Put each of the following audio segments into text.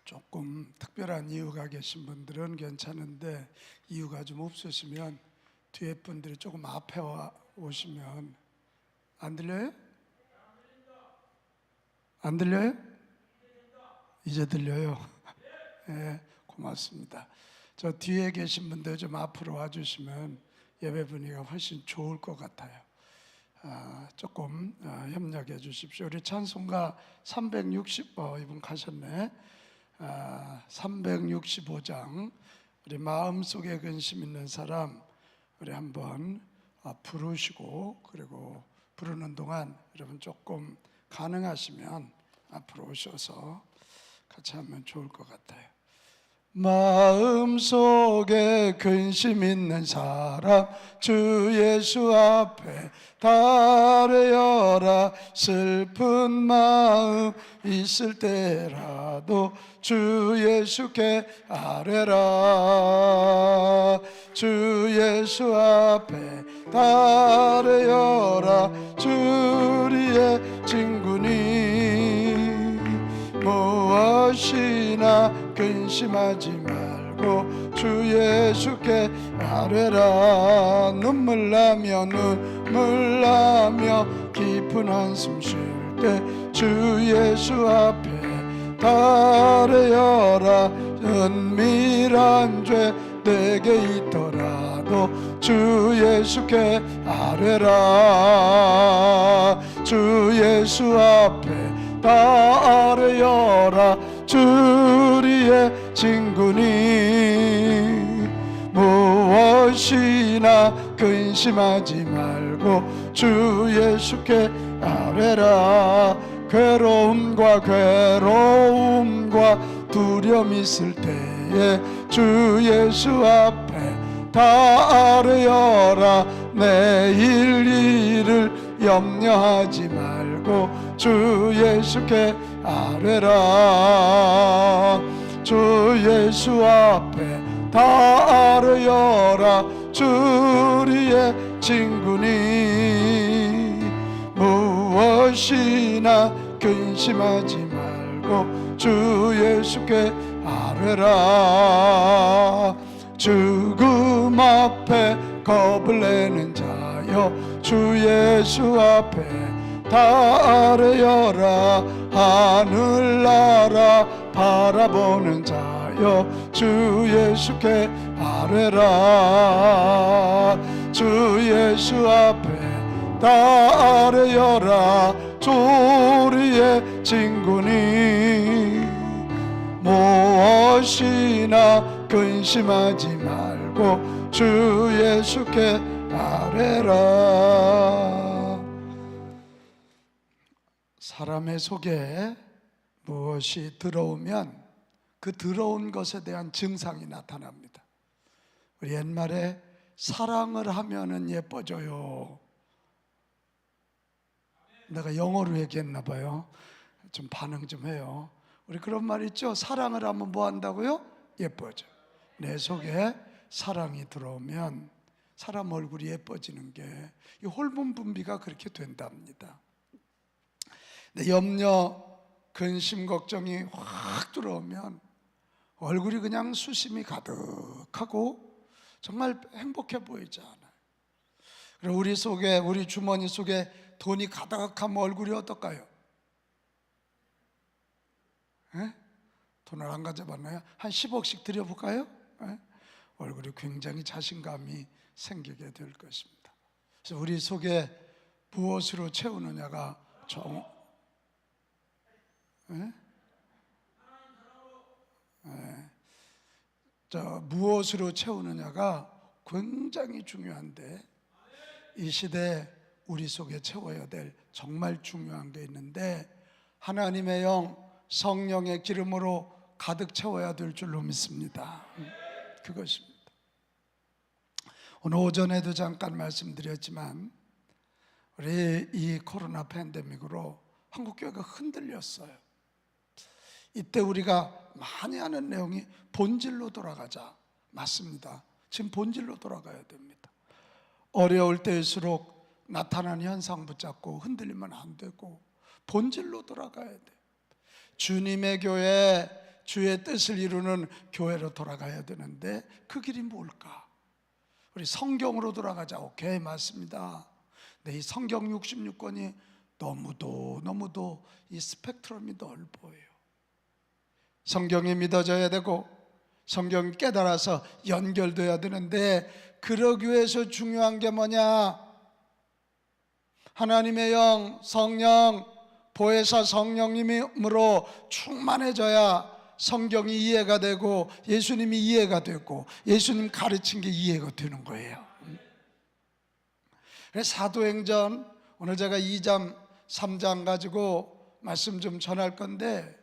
조금 특별한 이유가 계신 분들은 괜찮은데 이유가 좀 없으시면 뒤에 분들이 조금 앞에 오시면. 안 들려요? 안 들려요? 이제 들려요? 네, 고맙습니다. 저 뒤에 계신 분들 좀 앞으로 와주시면 예배 분위기가 훨씬 좋을 것 같아요. 조금 협력해 주십시오. 우리 찬송가 360, 이분 가셨네. 365장 우리 마음속에 근심 있는 사람 우리 한번 부르시고, 그리고 부르는 동안 여러분 조금 가능하시면 앞으로 오셔서 같이 하면 좋을 것 같아요. 마음속에 근심 있는 사람 주 예수 앞에 달려라. 슬픈 마음 있을 때라도 주 예수께 아뢰라. 주 예수 앞에 달려라. 주리의 친구니 무엇이나 근심하지 말고 주 예수께 아뢰라. 눈물 나며 깊은 한숨 쉴 때 주 예수 앞에 달려라. 은밀한 죄 내게 있더라도 주 예수께 아뢰라. 주 예수 앞에 달려라. 주리의 친구니 무엇이나 근심하지 말고 주 예수께 아뢰라. 괴로움과 두려움 있을 때에 주 예수 앞에 달려라. 내일 일을 염려하지 말고 주 예수께 아뢰라. 주 예수 앞에 달려라. 주리의 친구니 무엇이나 근심하지 말고 주 예수께 아뢰라. 죽음 앞에 겁을 내는 자여 주 예수 앞에 달려라. 하늘나라 바라보는 자여 주 예수께 아뢰라. 주 예수 앞에 달려라. 주리의 친구니 무엇이나 근심하지 말고 주 예수께 아뢰라. 사람의 속에 무엇이 들어오면 그 들어온 것에 대한 증상이 나타납니다. 우리 옛말에 사랑을 하면은 예뻐져요. 내가 영어로 얘기했나 봐요. 좀 반응 좀 해요. 우리 그런 말 있죠? 사랑을 하면 뭐 한다고요? 예뻐져. 내 속에 사랑이 들어오면 사람 얼굴이 예뻐지는 게 이 호르몬 분비가 그렇게 된답니다. 내 염려, 근심, 걱정이 확 들어오면 얼굴이 그냥 수심이 가득하고 정말 행복해 보이지 않아요. 그리고 우리 주머니 속에 돈이 가득하면 얼굴이 어떨까요? 돈을 안 가져봤나요? 한 10억씩 드려볼까요? 얼굴이 굉장히 자신감이 생기게 될 것입니다. 그래서 우리 속에 무엇으로 채우느냐가 무엇으로 채우느냐가 굉장히 중요한데, 이 시대에 우리 속에 채워야 될 정말 중요한 게 있는데, 하나님의 영, 성령의 기름으로 가득 채워야 될 줄로 믿습니다. 그것입니다. 오늘 오전에도 잠깐 말씀드렸지만 우리 이 코로나 팬데믹으로 한국교회가 흔들렸어요. 이때 우리가 많이 하는 내용이 본질로 돌아가자. 맞습니다. 지금 본질로 돌아가야 됩니다. 어려울 때일수록 나타나는 현상 붙잡고 흔들리면 안 되고 본질로 돌아가야 돼. 주님의 교회, 주의 뜻을 이루는 교회로 돌아가야 되는데 그 길이 뭘까? 우리 성경으로 돌아가자. 오케이, 맞습니다. 근데 이 성경 66권이 너무도 이 스펙트럼이 넓어요. 성경이 믿어져야 되고 성경이 깨달아서 연결돼야 되는데, 그러기 위해서 중요한 게 뭐냐? 하나님의 영, 성령, 보혜사 성령님으로 충만해져야 성경이 이해가 되고 예수님이 이해가 되고 예수님 가르친 게 이해가 되는 거예요. 그래서 사도행전, 오늘 제가 2장, 3장 가지고 말씀 좀 전할 건데,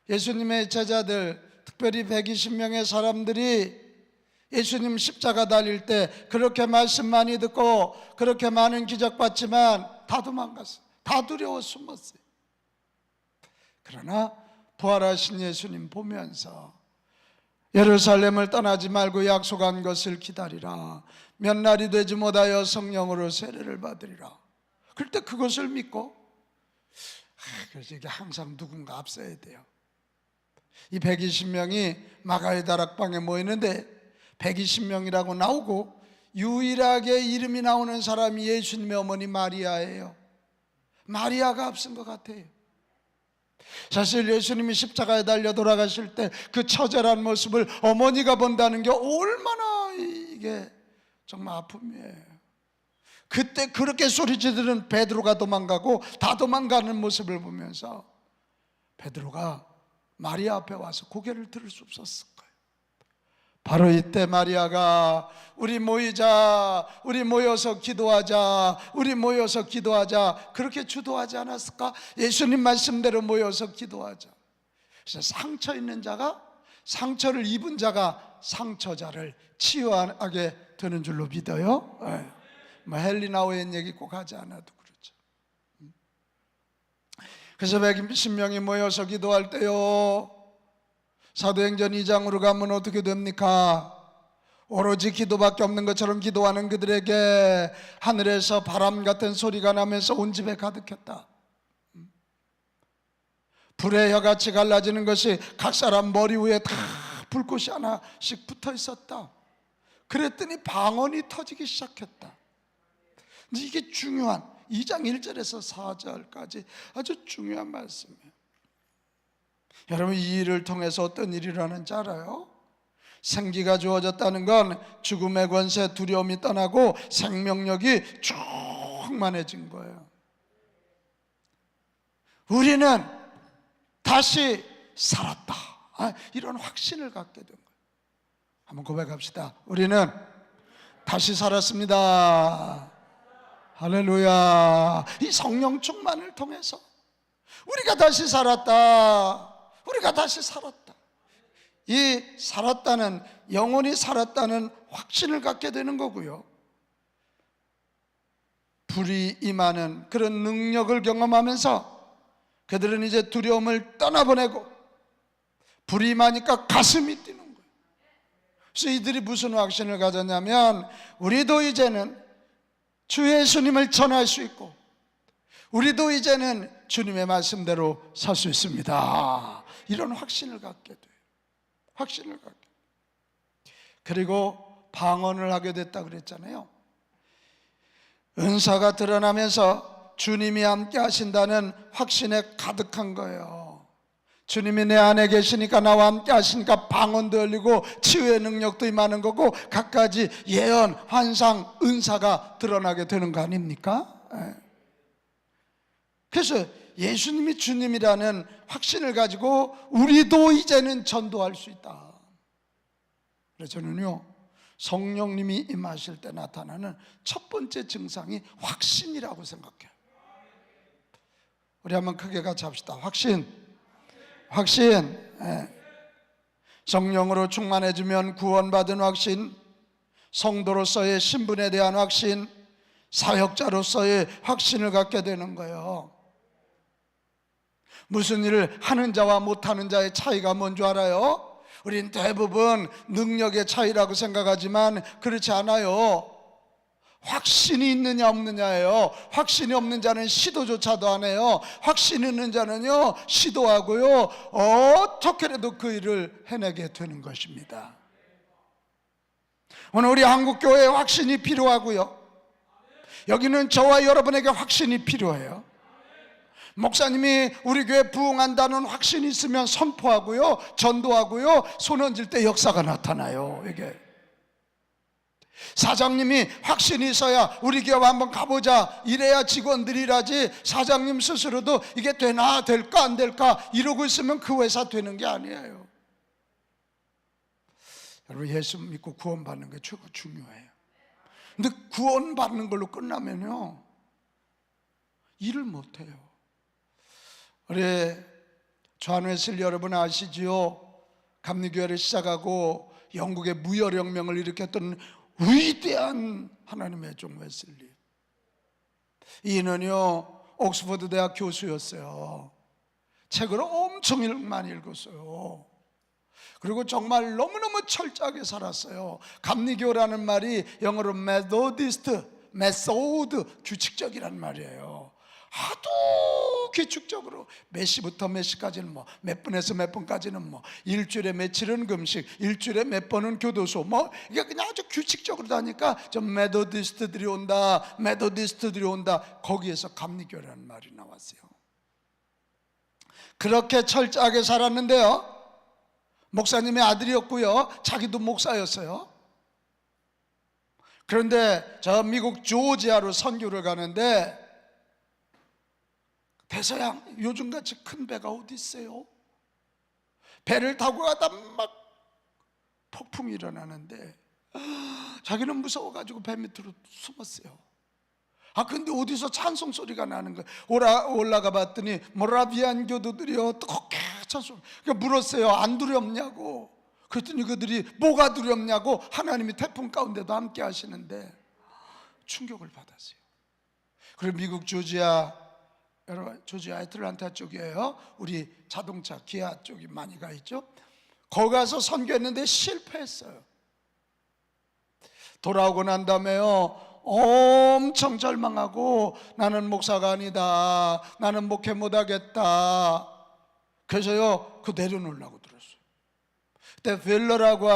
예수님의 제자들, 특별히 120명의 사람들이 예수님 십자가 달릴 때 그렇게 말씀 많이 듣고 그렇게 많은 기적 봤지만 다 도망갔어요. 다 두려워 숨었어요. 그러나 부활하신 예수님 보면서 예루살렘을 떠나지 말고 약속한 것을 기다리라. 몇 날이 되지 못하여 성령으로 세례를 받으리라. 그럴 때 그것을 믿고, 그래서 이게 항상 누군가 앞서야 돼요. 이 120명이 마가의 다락방에 모이는데 120명이라고 나오고 유일하게 이름이 나오는 사람이 예수님의 어머니 마리아예요. 마리아가 앞선 것 같아요. 사실 예수님이 십자가에 달려 돌아가실 때 그 처절한 모습을 어머니가 본다는 게 얼마나 이게 정말 아픔이에요. 그때 그렇게 소리지르는 베드로가 도망가고 다 도망가는 모습을 보면서 베드로가 마리아 앞에 와서 고개를 들을 수 없었을 거예요. 바로 이때 마리아가 우리 모이자, 우리 모여서 기도하자, 우리 모여서 기도하자, 그렇게 주도하지 않았을까? 예수님 말씀대로 모여서 기도하자. 그래서 상처 있는 자가, 상처를 입은 자가 상처자를 치유하게 되는 줄로 믿어요. 뭐 헬리나우의 얘기 꼭 하지 않아도 그렇죠. 그래서 120명이 모여서 기도할 때요, 사도행전 2장으로 가면 어떻게 됩니까? 오로지 기도밖에 없는 것처럼 기도하는 그들에게 하늘에서 바람 같은 소리가 나면서 온 집에 가득했다. 불의 혀같이 갈라지는 것이 각 사람 머리 위에 다 불꽃이 하나씩 붙어 있었다. 그랬더니 방언이 터지기 시작했다. 이게 중요한 2장 1절에서 4절까지 아주 중요한 말씀이에요. 여러분, 이 일을 통해서 어떤 일이 일어나는지 알아요? 생기가 주어졌다는 건 죽음의 권세, 두려움이 떠나고 생명력이 충만해진 거예요. 우리는 다시 살았다, 이런 확신을 갖게 된 거예요. 한번 고백합시다. 우리는 다시 살았습니다. 할렐루야. 이 성령 충만을 통해서 우리가 다시 살았다. 우리가 다시 살았다. 이 살았다는, 영원히 살았다는 확신을 갖게 되는 거고요. 불이 임하는 그런 능력을 경험하면서 그들은 이제 두려움을 떠나보내고, 불이 임하니까 가슴이 뛰는 거예요. 그래서 이들이 무슨 확신을 가졌냐면, 우리도 이제는 주 예수님을 전할 수 있고, 우리도 이제는 주님의 말씀대로 살 수 있습니다. 이런 확신을 갖게 돼요. 확신을 갖게. 그리고 방언을 하게 됐다 그랬잖아요. 은사가 드러나면서 주님이 함께 하신다는 확신에 가득한 거예요. 주님이 내 안에 계시니까, 나와 함께 하시니까 방언도 열리고 치유의 능력도 임하는 거고, 갖가지 예언, 환상, 은사가 드러나게 되는 거 아닙니까? 그래서 예수님이 주님이라는 확신을 가지고 우리도 이제는 전도할 수 있다. 그래서 저는요, 성령님이 임하실 때 나타나는 첫 번째 증상이 확신이라고 생각해요. 우리 한번 크게 같이 합시다. 확신. 확신. 성령으로 충만해지면 구원받은 확신, 성도로서의 신분에 대한 확신, 사역자로서의 확신을 갖게 되는 거예요. 무슨 일을 하는 자와 못하는 자의 차이가 뭔 줄 알아요? 우린 대부분 능력의 차이라고 생각하지만 그렇지 않아요. 확신이 있느냐 없느냐예요. 확신이 없는 자는 시도조차도 안 해요. 확신이 있는 자는요, 시도하고요, 어떻게라도 그 일을 해내게 되는 것입니다. 오늘 우리 한국교회에 확신이 필요하고요, 여기는 저와 여러분에게 확신이 필요해요. 목사님이 우리 교회 부흥한다는 확신이 있으면 선포하고요, 전도하고요, 손 얹을 때 역사가 나타나요. 이게 사장님이 확신이 있어야 우리 교회 한번 가보자, 이래야 직원들이 일하지, 사장님 스스로도 이게 되나 될까 안 될까 이러고 있으면 그 회사 되는 게 아니에요. 여러분, 예수 믿고 구원받는 게 최고 중요해요. 근데 구원받는 걸로 끝나면요, 일을 못해요. 우리 존 웨슬리 여러분 아시지요? 감리교회를 시작하고 영국의 무혈혁명을 일으켰던 위대한 하나님의 종 웨슬리. 이는요, 옥스퍼드 대학 교수였어요. 책을 엄청 많이 읽었어요. 그리고 정말 너무너무 철저하게 살았어요. 감리교라는 말이 영어로 메소드, 규칙적이란 말이에요. 하도 규칙적으로 몇 시부터 몇 시까지는 몇 분에서 몇 분까지는 일주일에 며칠은 금식, 일주일에 몇 번은 교도소, 이게 그냥 아주 규칙적으로 다니까 좀 메소디스트들이 온다. 거기에서 감리교라는 말이 나왔어요. 그렇게 철저하게 살았는데요, 목사님의 아들이었고요, 자기도 목사였어요. 그런데 저 미국 조지아로 선교를 가는데, 대서양 요즘같이 큰 배가 어디 있어요? 배를 타고 가다 막 폭풍이 일어나는데 자기는 무서워가지고 배 밑으로 숨었어요. 근데 어디서 찬송 소리가 나는 거예요. 올라가 봤더니 모라비안 교도들이요, 어떻게 찬송, 물었어요. 안 두렵냐고. 그랬더니 그들이 뭐가 두렵냐고, 하나님이 태풍 가운데도 함께 하시는데 충격을 받았어요. 그리고 미국 조지아 애틀란타 쪽이에요. 우리 자동차 기아 쪽이 많이 가 있죠. 거기 가서 선교했는데 실패했어요. 돌아오고 난 다음에요, 엄청 절망하고 나는 목사가 아니다, 나는 목회 못하겠다. 그래서요, 그 내려놓으려고 들었어요. 그때 벨러라고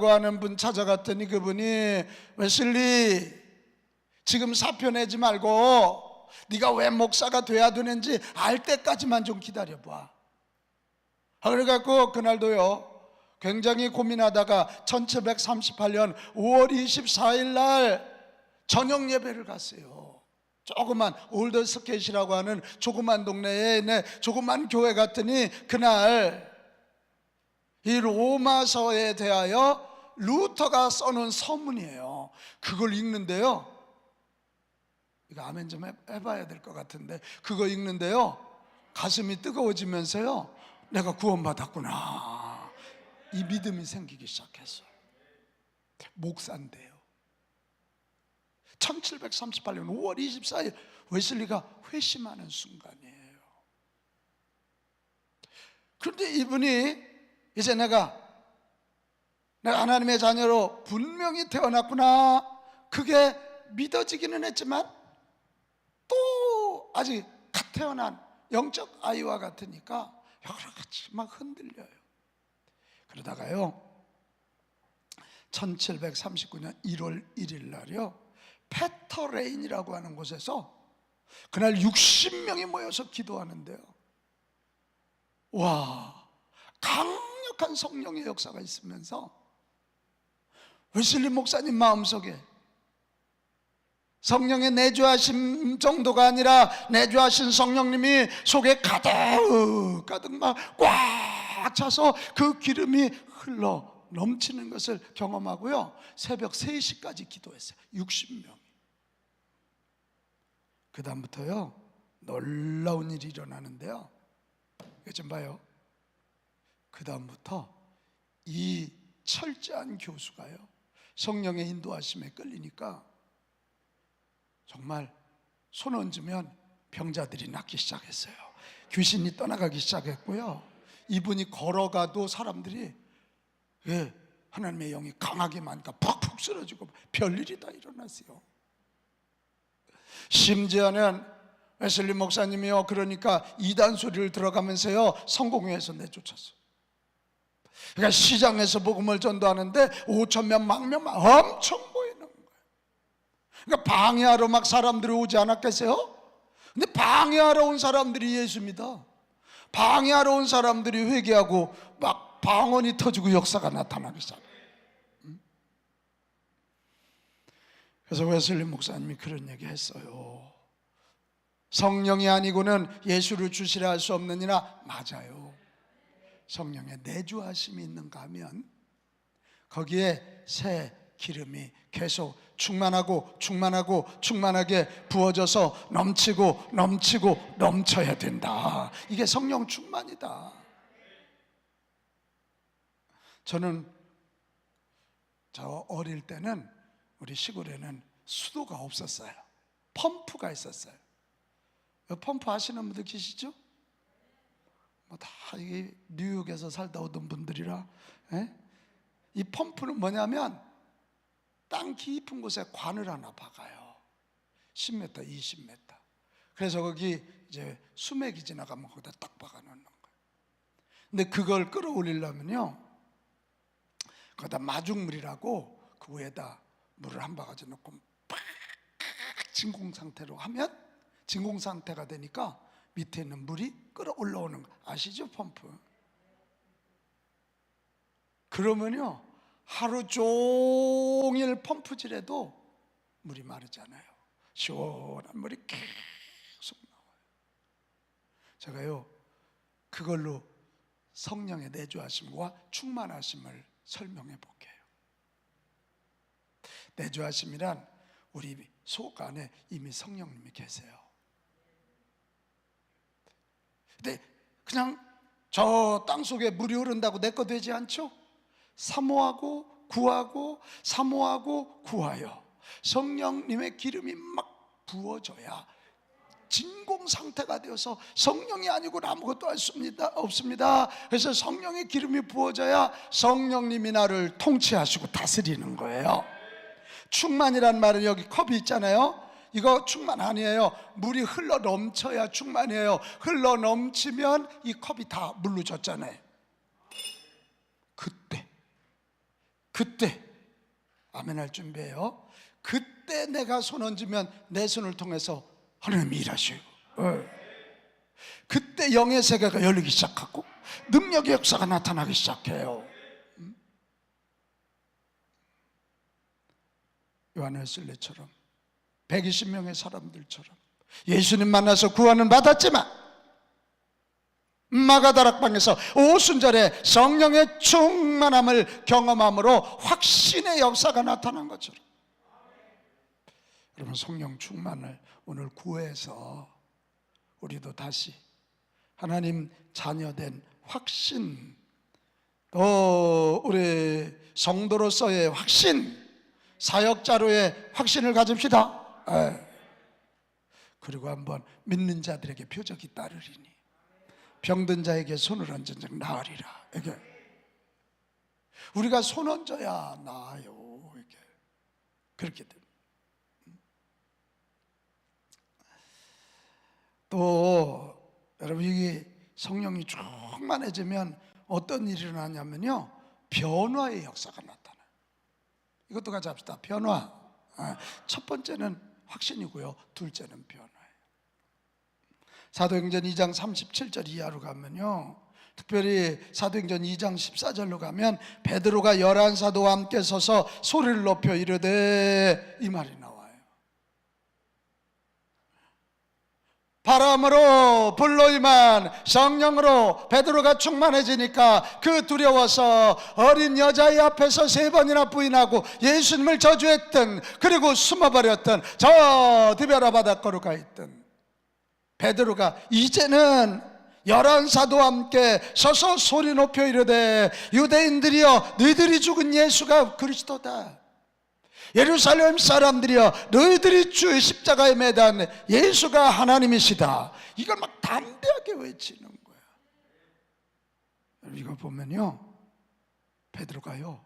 하는 분 찾아갔더니 그분이, 웨슬리, 지금 사표 내지 말고 네가 왜 목사가 돼야 되는지 알 때까지만 좀 기다려봐. 그래갖고 그날도요, 굉장히 고민하다가 1738년 5월 24일 날 저녁 예배를 갔어요. 조그만 올더스켓이라고 하는 조그만 동네에 조그만 교회 갔더니 그날 이 로마서에 대하여 루터가 써놓은 서문이에요. 그걸 읽는데요, 이거 아멘 좀 해봐야 될 것 같은데, 그거 읽는데요, 가슴이 뜨거워지면서요, 내가 구원받았구나, 이 믿음이 생기기 시작했어요. 목사인데요, 1738년 5월 24일 웨슬리가 회심하는 순간이에요. 그런데 이분이 이제 내가 하나님의 자녀로 분명히 태어났구나, 그게 믿어지기는 했지만 또 아직 갓 태어난 영적 아이와 같으니까 여러 가지 막 흔들려요. 그러다가요, 1739년 1월 1일 날이요, 페터레인이라고 하는 곳에서 그날 60명이 모여서 기도하는데요, 와, 강력한 성령의 역사가 있으면서 웨슬리 목사님 마음속에 성령의 내주하심 정도가 아니라 내주하신 성령님이 속에 가득 막 꽉 차서 그 기름이 흘러 넘치는 것을 경험하고요, 새벽 3시까지 기도했어요. 60명이. 그 다음부터요, 놀라운 일이 일어나는데요, 이거 좀 봐요. 그 다음부터 이 철저한 교수가요, 성령의 인도하심에 끌리니까 정말 손 얹으면 병자들이 낫기 시작했어요. 귀신이 떠나가기 시작했고요, 이분이 걸어가도 사람들이, 하나님의 영이 강하게 많으니까 푹푹 쓰러지고 별일이 다 일어났어요. 심지어는 웨슬리 목사님이요, 그러니까 이단 소리를 들어가면서요 성공회에서 내쫓았어요. 그러니까 시장에서 복음을 전도하는데 5,000명, 10,000명 엄청 모이는 거예요. 그러니까 방해하러 막 사람들이 오지 않았겠어요? 근데 방해하러 온 사람들이 예수입니다. 방해하러 온 사람들이 회개하고 막 방언이 터지고 역사가 나타나기 시작해요. 그래서 웨슬리 목사님이 그런 얘기 했어요. 성령이 아니고는 예수를 주시라 할 수 없느니라. 맞아요. 성령의 내주하심이 있는가 하면 거기에 새 기름이 계속 충만하고 충만하고 충만하게 부어져서 넘치고 넘치고 넘쳐야 된다. 이게 성령 충만이다. 저는 저 어릴 때는 우리 시골에는 수도가 없었어요. 펌프가 있었어요. 펌프 아시는 분들 계시죠? 뭐 다 이게 뉴욕에서 살다 오던 분들이라. 이 펌프는 뭐냐면 땅 깊은 곳에 관을 하나 박아요. 10m, 20m. 그래서 거기 이제 수맥이 지나가면 거기다 딱 박아 놓는 거예요. 근데 그걸 끌어올리려면요, 거기다 마중물이라고 그 위에다 물을 한 바가지 넣고 팍 진공 상태로 하면, 진공 상태가 되니까 밑에 있는 물이 끌어올라오는 거 아시죠? 펌프. 그러면요 하루 종일 펌프질해도 물이 마르잖아요. 시원한 물이 계속 나와요. 제가요 그걸로 성령의 내주하심과 충만하심을 설명해 볼게요. 내주하심이란 우리 속 안에 이미 성령님이 계세요. 근데 그냥 저 땅속에 물이 흐른다고 내 거 되지 않죠? 사모하고 구하고 사모하고 구하여 성령님의 기름이 막 부어져야 진공 상태가 되어서 성령이 아니고는 아무것도 할 수 없습니다. 그래서 성령의 기름이 부어져야 성령님이 나를 통치하시고 다스리는 거예요. 충만이란 말은 여기 컵이 있잖아요. 이거 충만 아니에요. 물이 흘러 넘쳐야 충만이에요. 흘러 넘치면 이 컵이 다 물로 젖잖아요. 그때 아멘 할 준비해요. 그때 내가 손 얹으면 내 손을 통해서 하나님이 일하시고, 그때 영의 세계가 열리기 시작하고 능력의 역사가 나타나기 시작해요. 요한웨슬리처럼 120명의 사람들처럼 예수님 만나서 구원은 받았지만 마가다락방에서 오순절에 성령의 충만함을 경험함으로 확신의 역사가 나타난 것처럼, 여러분 성령 충만을 오늘 구해서 우리도 다시 하나님 자녀된 확신, 또 우리 성도로서의 확신, 사역자로의 확신을 가집시다. 그리고 한번 믿는 자들에게 표적이 따르리니 병든 자에게 손을 얹은 적 나으리라. 이게 우리가 손 얹어야 나아요. 이게 그렇게 됩니다. 또 여러분 이게 성령이 충만해지면 어떤 일이 일어나냐면요, 변화의 역사가 나타나요. 이것도 같이 합시다. 변화. 첫 번째는 확신이고요, 둘째는 변화예요. 사도행전 2장 37절 이하로 가면요, 특별히 사도행전 2장 14절로 가면 베드로가 11사도와 함께 서서 소리를 높여 이르되, 이 말이 나와요. 바람으로 불로 임한 성령으로 베드로가 충만해지니까 그 두려워서 어린 여자의 앞에서 3번이나 부인하고 예수님을 저주했던, 그리고 숨어버렸던 저 디베라 바닷가로 가 있던 베드로가 이제는 11사도와 함께 서서 소리 높여 이르되, 유대인들이여 너희들이 죽은 예수가 그리스도다. 예루살렘 사람들이여 너희들이 주의 십자가에 매단 예수가 하나님이시다. 이걸 막 담대하게 외치는 거야. 이거 보면요, 베드로가요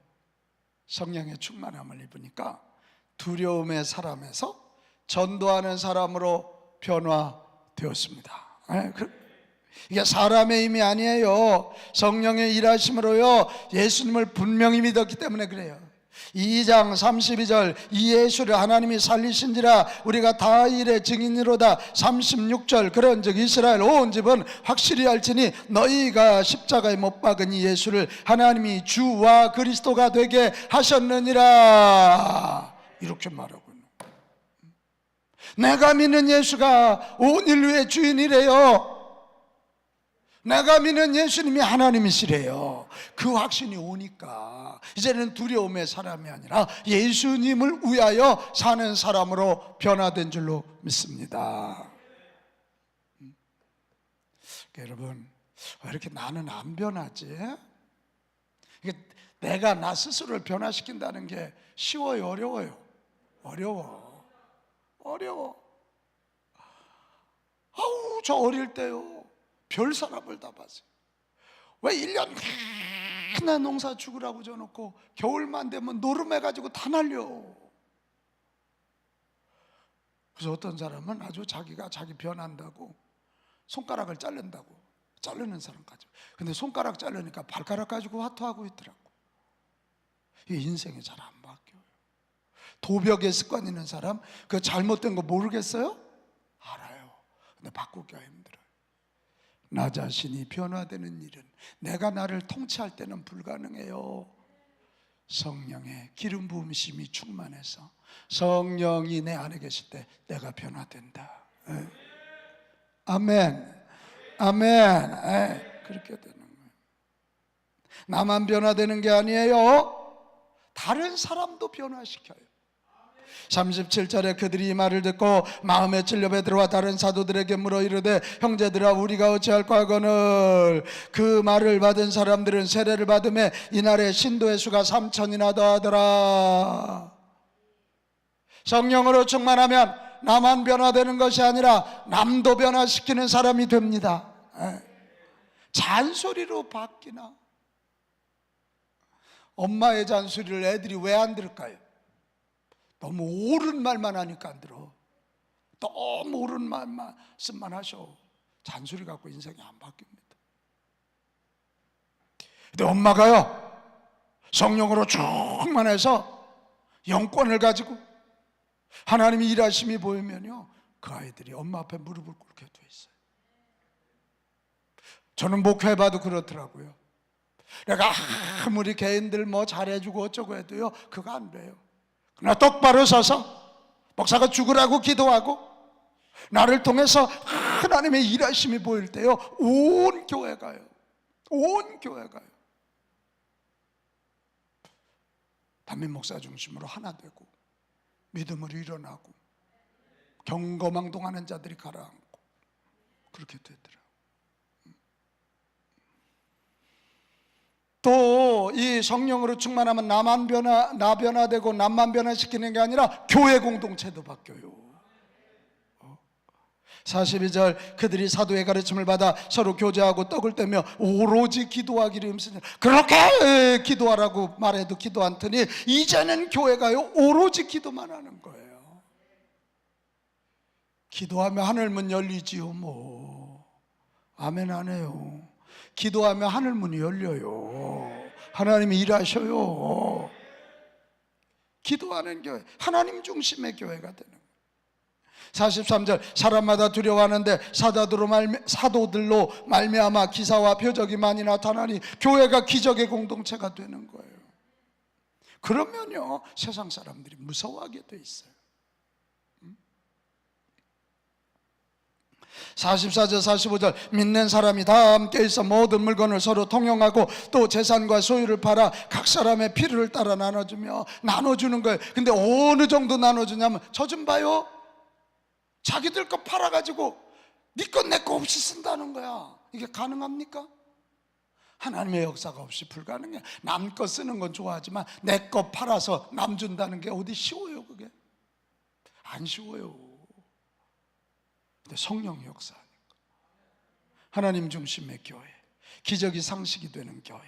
성령의 충만함을 입으니까 두려움의 사람에서 전도하는 사람으로 변화되었습니다. 이게 사람의 힘이 아니에요. 성령의 일하심으로요. 예수님을 분명히 믿었기 때문에 그래요. 2장 32절 이 예수를 하나님이 살리신지라 우리가 다 일의 증인이로다. 36절 그런즉 이스라엘 온 집은 확실히 알지니 너희가 십자가에 못 박은 이 예수를 하나님이 주와 그리스도가 되게 하셨느니라. 이렇게 말하고 있는 거예요. 내가 믿는 예수가 온 인류의 주인이래요. 내가 믿는 예수님이 하나님이시래요. 그 확신이 오니까 이제는 두려움의 사람이 아니라 예수님을 위하여 사는 사람으로 변화된 줄로 믿습니다. 여러분, 왜 이렇게 나는 안 변하지? 이게 내가 나 스스로를 변화시킨다는 게 쉬워요, 어려워요? 어려워. 아우, 저 어릴 때요. 별 사람을 다 봤어요. 왜 1년 내내 농사 죽으라고 줘놓고 겨울만 되면 노름해가지고 다 날려. 그래서 어떤 사람은 아주 자기가 자기 변한다고 손가락을 자른다고 자르는 사람까지. 근데 손가락 자르니까 발가락 가지고 화투하고 있더라고. 이 인생이 잘 안 바뀌어요. 도벽에 습관 있는 사람 그 잘못된 거 모르겠어요? 알아요. 근데 바꾸기가 힘들어요. 나 자신이 변화되는 일은 내가 나를 통치할 때는 불가능해요. 성령의 기름 부으심이 충만해서 성령이 내 안에 계실 때 내가 변화된다. 아멘. 그렇게 되는 거예요. 나만 변화되는 게 아니에요. 다른 사람도 변화시켜요. 37절에 그들이 이 말을 듣고 마음에 찔려 베드로와 다른 사도들에게 물어 이르되 형제들아 우리가 어찌할까 하거늘 그 말을 받은 사람들은 세례를 받음에 이날에 신도의 수가 3,000이나 더하더라. 성령으로 충만하면 나만 변화되는 것이 아니라 남도 변화시키는 사람이 됩니다. 잔소리로 바뀌나? 엄마의 잔소리를 애들이 왜 안 들을까요? 너무 옳은 말만 하니까 안 들어. 너무 옳은 말씀만 하셔. 잔소리 갖고 인생이 안 바뀝니다. 근데 엄마가요 성령으로 충만해서 영권을 가지고 하나님이 일하심이 보이면요 그 아이들이 엄마 앞에 무릎을 꿇게 돼 있어요. 저는 목회해봐도 그렇더라고요. 내가 아무리 개인들 뭐 잘해주고 어쩌고 해도요 그거 안 돼요. 그러나 똑바로 서서 목사가 죽으라고 기도하고 나를 통해서 하나님의 일하심이 보일 때요 온 교회가요 담임 목사 중심으로 하나 되고 믿음으로 일어나고 경거망동하는 자들이 가라앉고 그렇게 되더라고요. 또 이 성령으로 충만하면 나 변화되고 남만 변화시키는 게 아니라 교회 공동체도 바뀌어요. 42절 그들이 사도의 가르침을 받아 서로 교제하고 떡을 떼며 오로지 기도하기를 힘쓰니 그렇게 기도하라고 말해도 기도 안 터니 이제는 교회가요 오로지 기도만 하는 거예요. 기도하면 하늘문 열리지요 뭐. 아멘 안 해요. 기도하면 하늘문이 열려요. 하나님이 일하셔요. 기도하는 교회, 하나님 중심의 교회가 되는 거예요. 43절 사람마다 두려워하는데 사도들로 말미암아 기사와 표적이 많이 나타나니 교회가 기적의 공동체가 되는 거예요. 그러면요 세상 사람들이 무서워하게 돼 있어요. 44절 45절 믿는 사람이 다 함께 있어 모든 물건을 서로 통용하고 또 재산과 소유를 팔아 각 사람의 필요를 따라 나눠주는 거예요. 근데 어느 정도 나눠주냐면 저 좀 봐요. 자기들 거 팔아가지고 네 것 내 거 없이 쓴다는 거야. 이게 가능합니까? 하나님의 역사가 없이 불가능해. 남 거 쓰는 건 좋아하지만 내 거 팔아서 남 준다는 게 어디 쉬워요? 그게 안 쉬워요. 근데 성령의 역사하니까 하나님 중심의 교회, 기적이 상식이 되는 교회,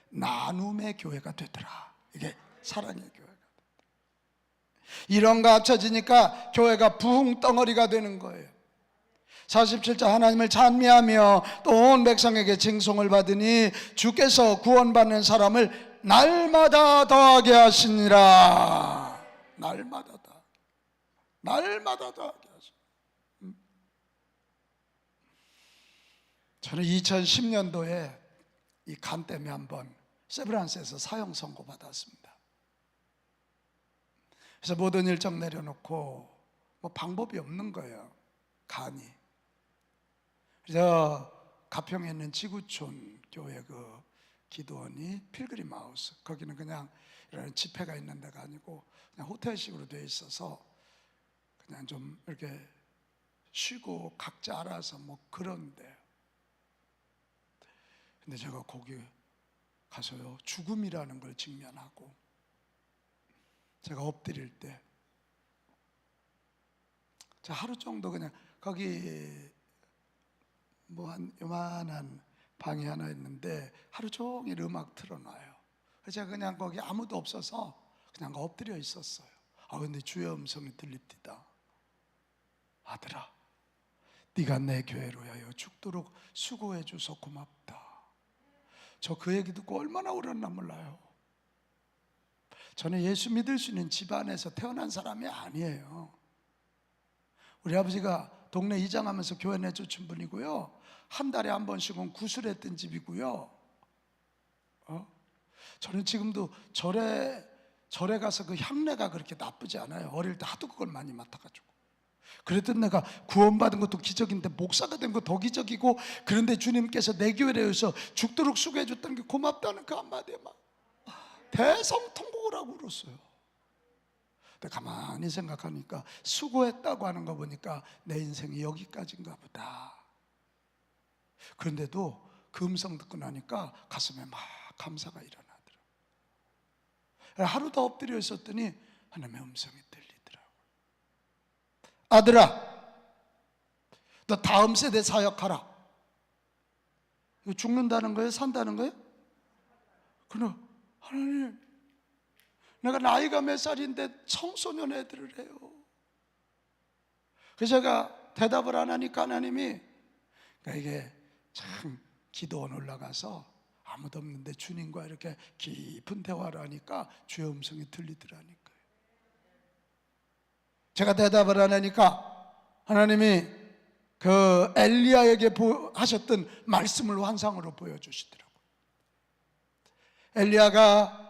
나눔의 교회가 되더라 이게 사랑의 교회가. 이런 거 합쳐지니까 교회가 부흥 덩어리가 되는 거예요. 47절 하나님을 찬미하며 또 온 백성에게 징송을 받으니 주께서 구원받는 사람을 날마다 더하게 하시니라. 날마다 더하게 하시니라. 저는 2010년도에 이 간 때문에 한번 세브란스에서 사형 선고 받았습니다. 그래서 모든 일정 내려놓고 뭐 방법이 없는 거예요, 간이. 그래서 가평에 있는 지구촌 교회 그 기도원이 필그림 하우스, 거기는 그냥 이런 집회가 있는 데가 아니고 그냥 호텔식으로 되어 있어서 그냥 좀 이렇게 쉬고 각자 알아서 뭐 그런 데요. 근데 제가 거기 가서요, 죽음이라는 걸 직면하고 제가 엎드릴 때 제가 하루 정도 그냥 거기 뭐 한 요만한 방이 하나 있는데 하루 종일 음악 틀어놔요. 그래서 제가 그냥 거기 아무도 없어서 그냥 엎드려 있었어요. 근데 주의 음성이 들립니다. 아들아, 네가 내 교회로 하여 죽도록 수고해 줘서 고맙다. 저 그 얘기 듣고 얼마나 울었나 몰라요. 저는 예수 믿을 수 있는 집안에서 태어난 사람이 아니에요. 우리 아버지가 동네 이장하면서 교회 내쫓은 분이고요, 한 달에 한 번씩은 구술했던 집이고요. 저는 지금도 절에 가서 그 향내가 그렇게 나쁘지 않아요. 어릴 때 하도 그걸 많이 맡아가지고. 그랬던 내가 구원받은 것도 기적인데 목사가 된 거 더 기적이고, 그런데 주님께서 내 교회에 의해서 죽도록 수고해 줬다는 게 고맙다는 그 한마디에 막 대성통곡을 하고 울었어요. 근데 가만히 생각하니까 수고했다고 하는 거 보니까 내 인생이 여기까지인가 보다. 그런데도 그 음성 듣고 나니까 가슴에 막 감사가 일어나더라고요. 하루 더 엎드려 있었더니 하나님의 음성이 들리더라고요. 아들아, 너 다음 세대 사역하라. 이거 죽는다는 거예요? 산다는 거예요? 그럼 하나님, 내가 나이가 몇 살인데 청소년 애들을 해요. 그래서 제가 대답을 안 하니까 하나님이, 그러니까 이게 참 기도원 올라가서 아무도 없는데 주님과 이렇게 깊은 대화를 하니까 주의 음성이 들리더라니까요. 제가 대답을 안 하니까 하나님이 그 엘리야에게 하셨던 말씀을 환상으로 보여주시더라고요. 엘리야가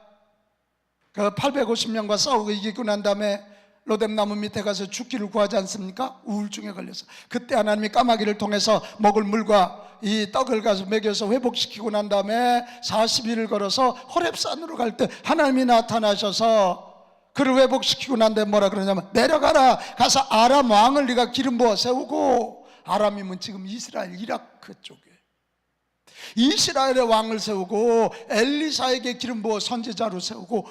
그 850명과 싸우고 이기고 난 다음에 로뎀나무 밑에 가서 죽기를 구하지 않습니까? 우울증에 걸려서. 그때 하나님이 까마귀를 통해서 먹을 물과 이 떡을 가서 먹여서 회복시키고 난 다음에 40일을 걸어서 호렙산으로 갈 때 하나님이 나타나셔서 그를 회복시키고 난 다음에 뭐라 그러냐면, 내려가라, 가서 아람 왕을 네가 기름 부어 세우고, 아람이면 지금 이스라엘 이라크 쪽에 이스라엘의 왕을 세우고 엘리사에게 기름 부어 선지자로 세우고,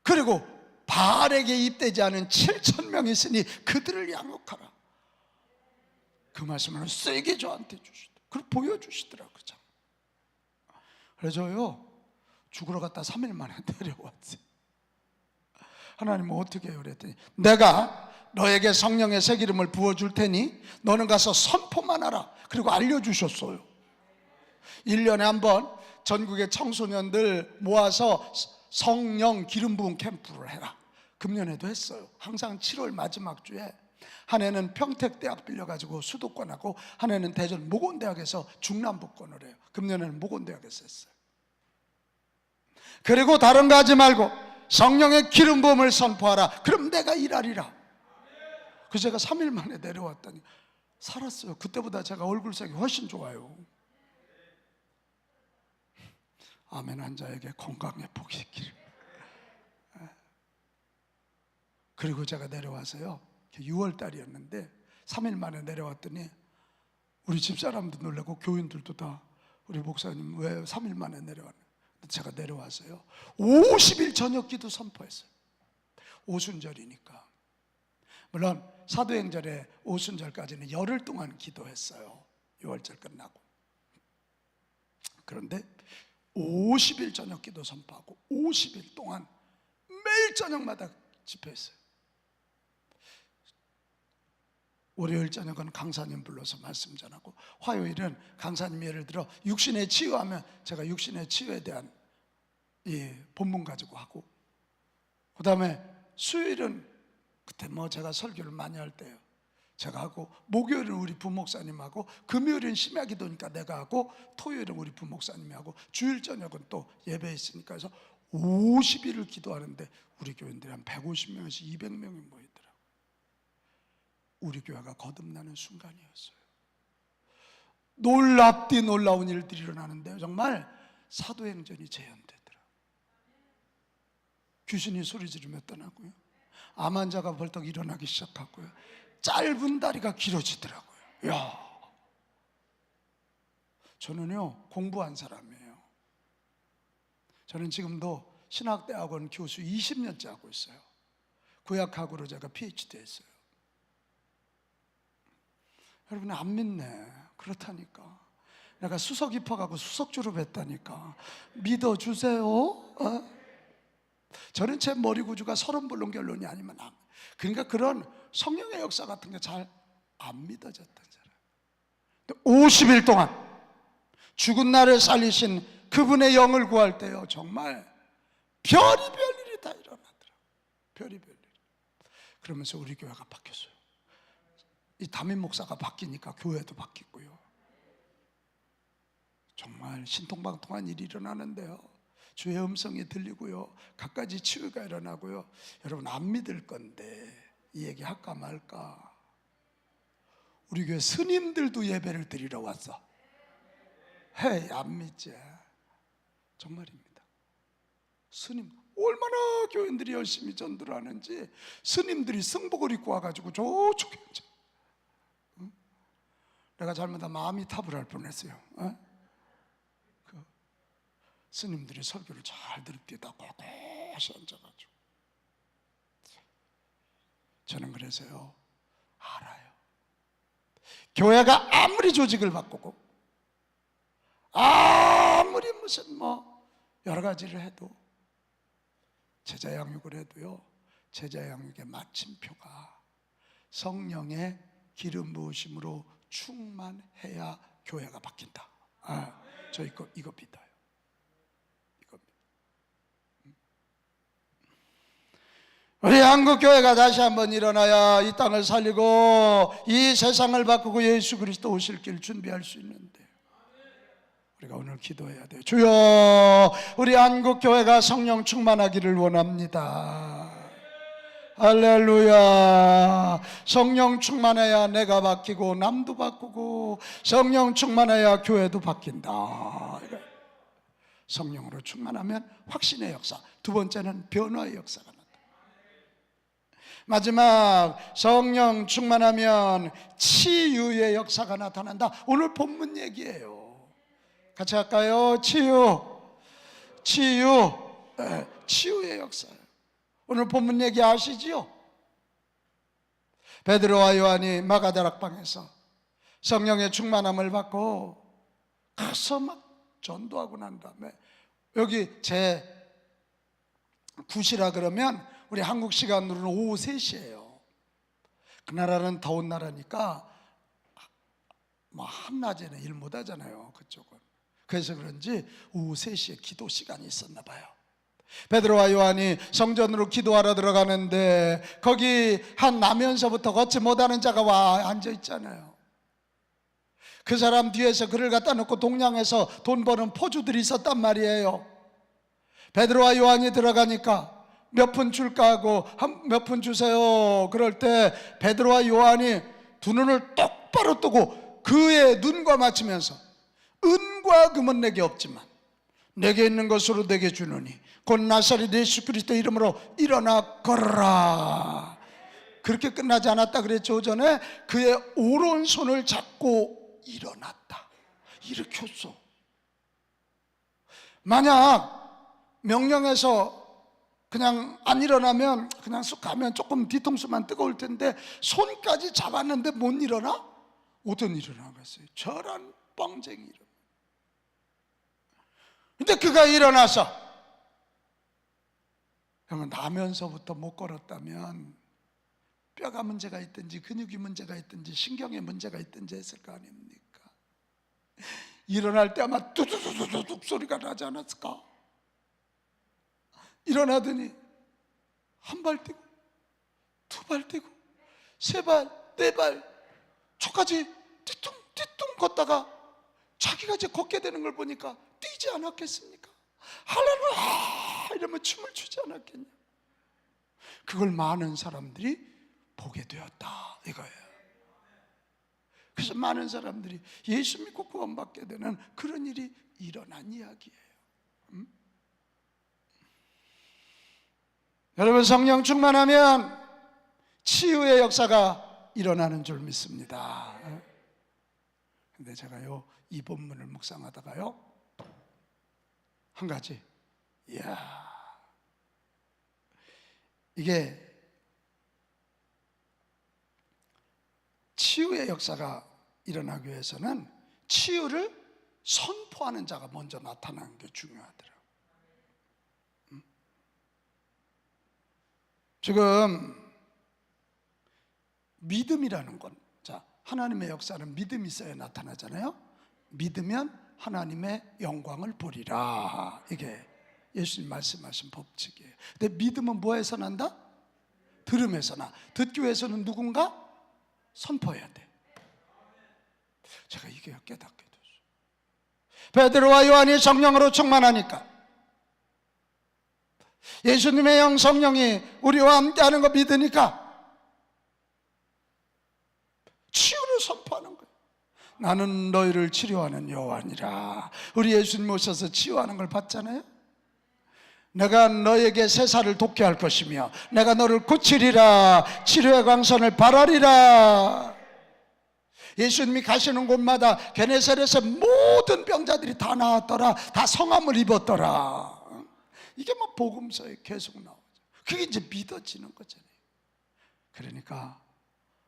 그리고 바알에게 입되지 않은 7,000명이 있으니 그들을 양육하라. 그 말씀을 세게 저한테 주시더라고요. 그걸 보여주시더라고요. 그래서요, 죽으러 갔다 3일 만에 내려왔어요. 하나님은 어떻게 해요? 그랬더니, 내가 너에게 성령의 새 기름을 부어줄 테니 너는 가서 선포만 하라. 그리고 알려주셨어요. 1년에 한 번 전국의 청소년들 모아서 성령 기름 부은 캠프를 해라. 금년에도 했어요. 항상 7월 마지막 주에. 한 해는 평택대학 빌려가지고 수도권하고, 한 해는 대전 모건대학에서 중남부권을 해요. 금년에는 모건대학에서 했어요. 그리고 다른 거 하지 말고 성령의 기름 부음을 선포하라. 그럼 내가 일하리라. 그래서 제가 3일 만에 내려왔더니 살았어요. 그때보다 제가 얼굴색이 훨씬 좋아요. 아멘 한 자에게 건강의 복이 있기를. 그리고 제가 내려와서요, 6월 달이었는데 3일 만에 내려왔더니 우리 집사람도 놀라고 교인들도 다, 우리 목사님 왜 3일 만에 내려왔냐. 제가 내려와서요 50일 저녁 기도 선포했어요. 오순절이니까. 물론 사도행전에 오순절까지는 열흘 동안 기도했어요. 6월절 끝나고. 그런데 50일 저녁 기도 선포하고 50일 동안 매일 저녁마다 집회했어요. 월요일 저녁은 강사님 불러서 말씀 전하고, 화요일은 강사님 예를 들어 육신의 치유하면 제가 육신의 치유에 대한 이 본문 가지고 하고, 그 다음에 수요일은 그때 뭐 제가 설교를 많이 할 때요 제가 하고, 목요일은 우리 부목사님 하고, 금요일은 심야 기도니까 내가 하고, 토요일은 우리 부목사님이 하고, 주일 저녁은 또 예배 있으니까 해서 50일을 기도하는데 우리 교인들이 한 150명에서 200명이 모이더라고요. 우리 교회가 거듭나는 순간이었어요. 놀랍디 놀라운 일들이 일어나는데요, 정말 사도행전이 재현되더라고요. 귀신이 소리 지르며 떠나고요, 암 환자가 벌떡 일어나기 시작하고요, 짧은 다리가 길어지더라고요. 야, 저는요 공부한 사람이에요. 저는 지금도 신학대학원 교수 20년째 하고 있어요. 구약학으로 제가 PhD 했어요. 여러분 안 믿네. 그렇다니까. 내가 수석 입학하고 수석 졸업했다니까. 믿어주세요. 저는 제 머리 구조가 서른불론 결론이 아니면 안, 그러니까 그런 성령의 역사 같은 게 잘 안 믿어졌던 사람. 50일 동안 죽은 날을 살리신 그분의 영을 구할 때요, 정말 별의별 일이 다 일어나더라고요. 별의별 일. 그러면서 우리 교회가 바뀌었어요. 이 담임 목사가 바뀌니까 교회도 바뀌고요. 정말 신통방통한 일이 일어나는데요, 주의 음성이 들리고요, 갖가지 치유가 일어나고요. 여러분 안 믿을 건데 이 얘기 할까 말까. 우리 교회 스님들도 예배를 드리러 왔어. 헤이, 안 믿지? 정말입니다. 스님 얼마나 교인들이 열심히 전도를 하는지, 스님들이 승복을 입고 와가지고 저쪽에 앉아. 내가 잘못하면 마음이 탑을 할 뻔했어요. 그 스님들이 설교를 잘 들읍디다 꼿꼿이 앉아가지고. 저는 그래서요 알아요. 교회가 아무리 조직을 바꾸고 아무리 무슨 뭐 여러 가지를 해도, 제자 양육을 해도요, 제자 양육의 마침표가 성령의 기름 부으심으로 충만해야 교회가 바뀐다. 저 이거 믿어요. 이겁니다. 우리 한국 교회가 다시 한번 일어나야 이 땅을 살리고 이 세상을 바꾸고 예수 그리스도 오실 길 준비할 수 있는데, 우리가 오늘 기도해야 돼요. 주여, 우리 한국 교회가 성령 충만하기를 원합니다. 할렐루야. 성령 충만해야 내가 바뀌고 남도 바꾸고, 성령 충만해야 교회도 바뀐다. 성령으로 충만하면 확신의 역사, 두 번째는 변화의 역사가 나타납니다. 마지막, 성령 충만하면 치유의 역사가 나타난다. 오늘 본문 얘기예요. 같이 할까요? 치유의 역사예요. 오늘 본문 얘기 아시지요? 베드로와 요한이 마가다락방에서 성령의 충만함을 받고 가서 막 전도하고 난 다음에, 여기 제 9시라 그러면 우리 한국 시간으로는 오후 3시예요. 그 나라는 더운 나라니까 뭐 한낮에는 일 못 하잖아요, 그쪽은. 그래서 그런지 오후 3시에 기도 시간이 있었나 봐요. 베드로와 요한이 성전으로 기도하러 들어가는데, 거기 한 나면서부터 걷지 못하는 자가 와 앉아 있잖아요. 그 사람 뒤에서 그를 갖다 놓고 동냥해서 돈 버는 포주들이 있었단 말이에요. 베드로와 요한이 들어가니까 몇 푼 줄까 하고, 몇 푼 주세요. 그럴 때 베드로와 요한이 두 눈을 똑바로 뜨고 그의 눈과 맞추면서, 은과 금은 내게 없지만 내게 있는 것으로 내게 주노니 곧 나사렛 예수 그리스도 이름으로 일어나 걸어라. 그렇게 끝나지 않았다 그랬죠. 오전에 그의 오른손을 잡고 일어났다, 일으켰어. 만약 명령해서 그냥 안 일어나면, 그냥 쑥 가면 조금 뒤통수만 뜨거울 텐데, 손까지 잡았는데 못 일어나? 어떤 일어나겠어요? 저런 뻥쟁이 일어나. 근데 그가 일어나서 그러면 나면서부터 못 걸었다면 뼈가 문제가 있든지 근육이 문제가 있든지 신경에 문제가 있든지 했을 거 아닙니까? 일어날 때 아마 뚜두두두둑 소리가 나지 않았을까? 일어나더니 한 발 뛰고 두 발 뛰고 세 발, 네 발, 저까지 띠뚱띠뚱 걷다가 자기가 이제 걷게 되는 걸 보니까 뛰지 않았겠습니까? 할렐루야 이러면 춤을 추지 않았겠냐? 그걸 많은 사람들이 보게 되었다 이거예요. 그래서 많은 사람들이 예수 믿고 구원받게 되는 그런 일이 일어난 이야기예요. 여러분, 성령 충만하면 치유의 역사가 일어나는 줄 믿습니다. 근데 제가 이 본문을 묵상하다가요 한 가지, 이야, 이게 치유의 역사가 일어나기 위해서는 치유를 선포하는 자가 먼저 나타나는 게 중요하더라고요. 지금 믿음이라는 건, 자, 하나님의 역사는 믿음이 있어야 나타나잖아요. 믿으면 하나님의 영광을 보리라. 이게 예수님 말씀하신 법칙이에요. 근데 믿음은 뭐에서 난다? 들음에서 나. 듣기 위해서는 누군가 선포해야 돼. 제가 이게 깨닫게 됐어요. 베드로와 요한이 성령으로 충만하니까 예수님의 영 성령이 우리와 함께하는 거 믿으니까 치유를 선포하는 거예요. 나는 너희를 치료하는 여호와니라. 우리 예수님 오셔서 치유하는 걸 봤잖아요. 내가 너에게 세사를 돋게 할 것이며 내가 너를 고치리라. 치료의 광선을 발하리라. 예수님이 가시는 곳마다 게네사렛의 모든 병자들이 다 나았더라. 다 성함을 입었더라. 이게 뭐 복음서에 계속 나오죠. 그게 이제 믿어지는 거잖아요. 그러니까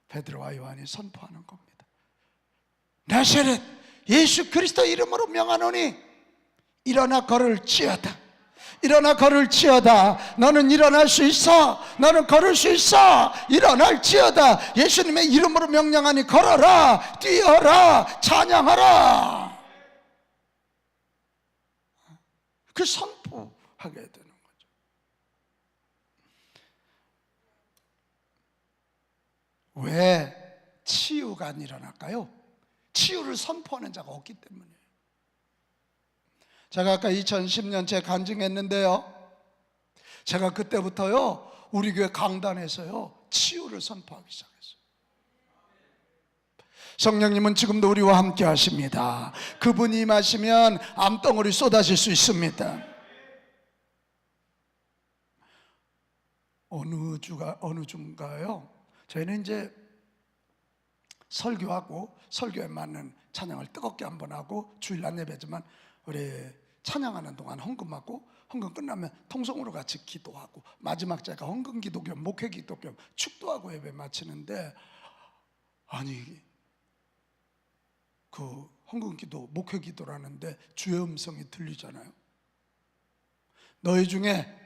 베드로와 요한이 선포하는 겁니다. 나사렛 예수 그리스도 이름으로 명하노니 일어나 걸을지어다. 일어나 걸을지어다. 너는 일어날 수 있어. 너는 걸을 수 있어. 일어날지어다. 예수님의 이름으로 명령하니 걸어라. 뛰어라. 찬양하라. 그 선포하게 되는 거죠. 왜 치유가 안 일어날까요? 치유를 선포하는 자가 없기 때문이에요. 제가 아까 2010년째 간증했는데요, 제가 그때부터요 우리 교회 강단에서요 치유를 선포하기 시작했어요. 성령님은 지금도 우리와 함께 하십니다. 그분이 임하시면 암덩어리 쏟아질 수 있습니다. 어느 주인가요? 저희는 이제 설교하고 설교에 맞는 찬양을 뜨겁게 한번 하고 주일 날 예배지만 우리 찬양하는 동안 헌금 받고 헌금 끝나면 통성으로 같이 기도하고 마지막 제가 헌금 기도 겸 목회 기도 겸 축도하고 예배 마치는데, 아니 그 헌금 기도 목회 기도라는데 주의 음성이 들리잖아요. 너희 중에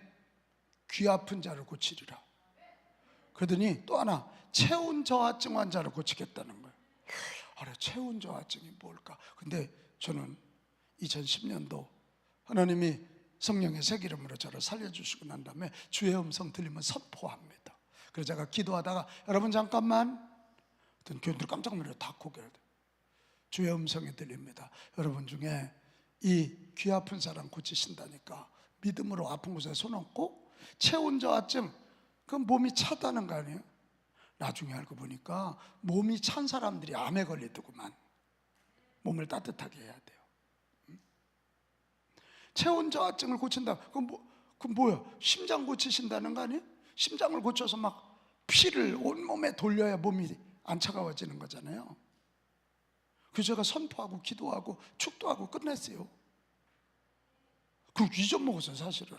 귀 아픈 자를 고치리라. 그러더니 또 하나 체온 저하증 환자를 고치겠다는 거예요. 아래 체온 저하증이 뭘까? 근데 저는 2010년도 하나님이 성령의 새 기름으로 저를 살려주시고 난 다음에 주의 음성 들리면 선포합니다. 그래서 제가 기도하다가 여러분 잠깐만, 어떤 교인들 깜짝 놀라서 다 고개를 들어요. 주의 음성이 들립니다. 여러분 중에 이 귀 아픈 사람 고치신다니까 믿음으로 아픈 곳에 손 얹고 체온 저하증, 그건 몸이 차다는 거 아니에요? 나중에 알고 보니까 몸이 찬 사람들이 암에 걸리더구만. 몸을 따뜻하게 해야 돼요. 체온 저하증을 고친다. 그건 뭐야? 심장 고치신다는 거 아니에요? 심장을 고쳐서 막 피를 온몸에 돌려야 몸이 안 차가워지는 거잖아요. 그래서 제가 선포하고 기도하고 축도하고 끝냈어요. 그 잊어먹었어요. 사실은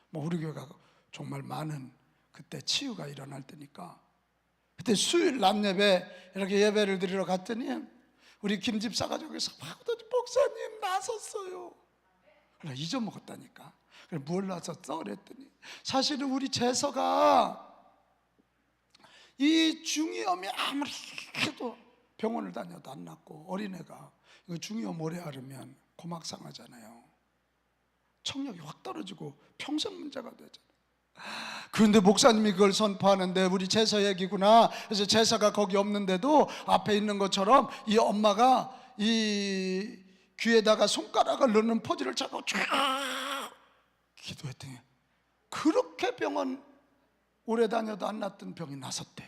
뭐 우리 교회가 정말 많은 그때 치유가 일어날 때니까. 그때 수요일 낮 예배 이렇게 예배를 드리러 갔더니 우리 김 집사가 저기서 박도지 목사님 나섰어요. 그래, 잊어먹었다니까. 그래, 뭘 놨었어? 그랬더니 사실은 우리 재서가 이 중이염이 아무리 해도 병원을 다녀도 안 낫고, 어린애가 이거 중이염 오래 앓으면 고막 상하잖아요. 청력이 확 떨어지고 평생 문제가 되잖아요. 그런데 목사님이 그걸 선포하는데 우리 제서 얘기구나. 그래서 제사가 거기 없는데도 앞에 있는 것처럼 이 엄마가 이 귀에다가 손가락을 넣는 포즈를 잡고 쫙 기도했더니 그렇게 병원 오래 다녀도 안 낫던 병이 나섰대.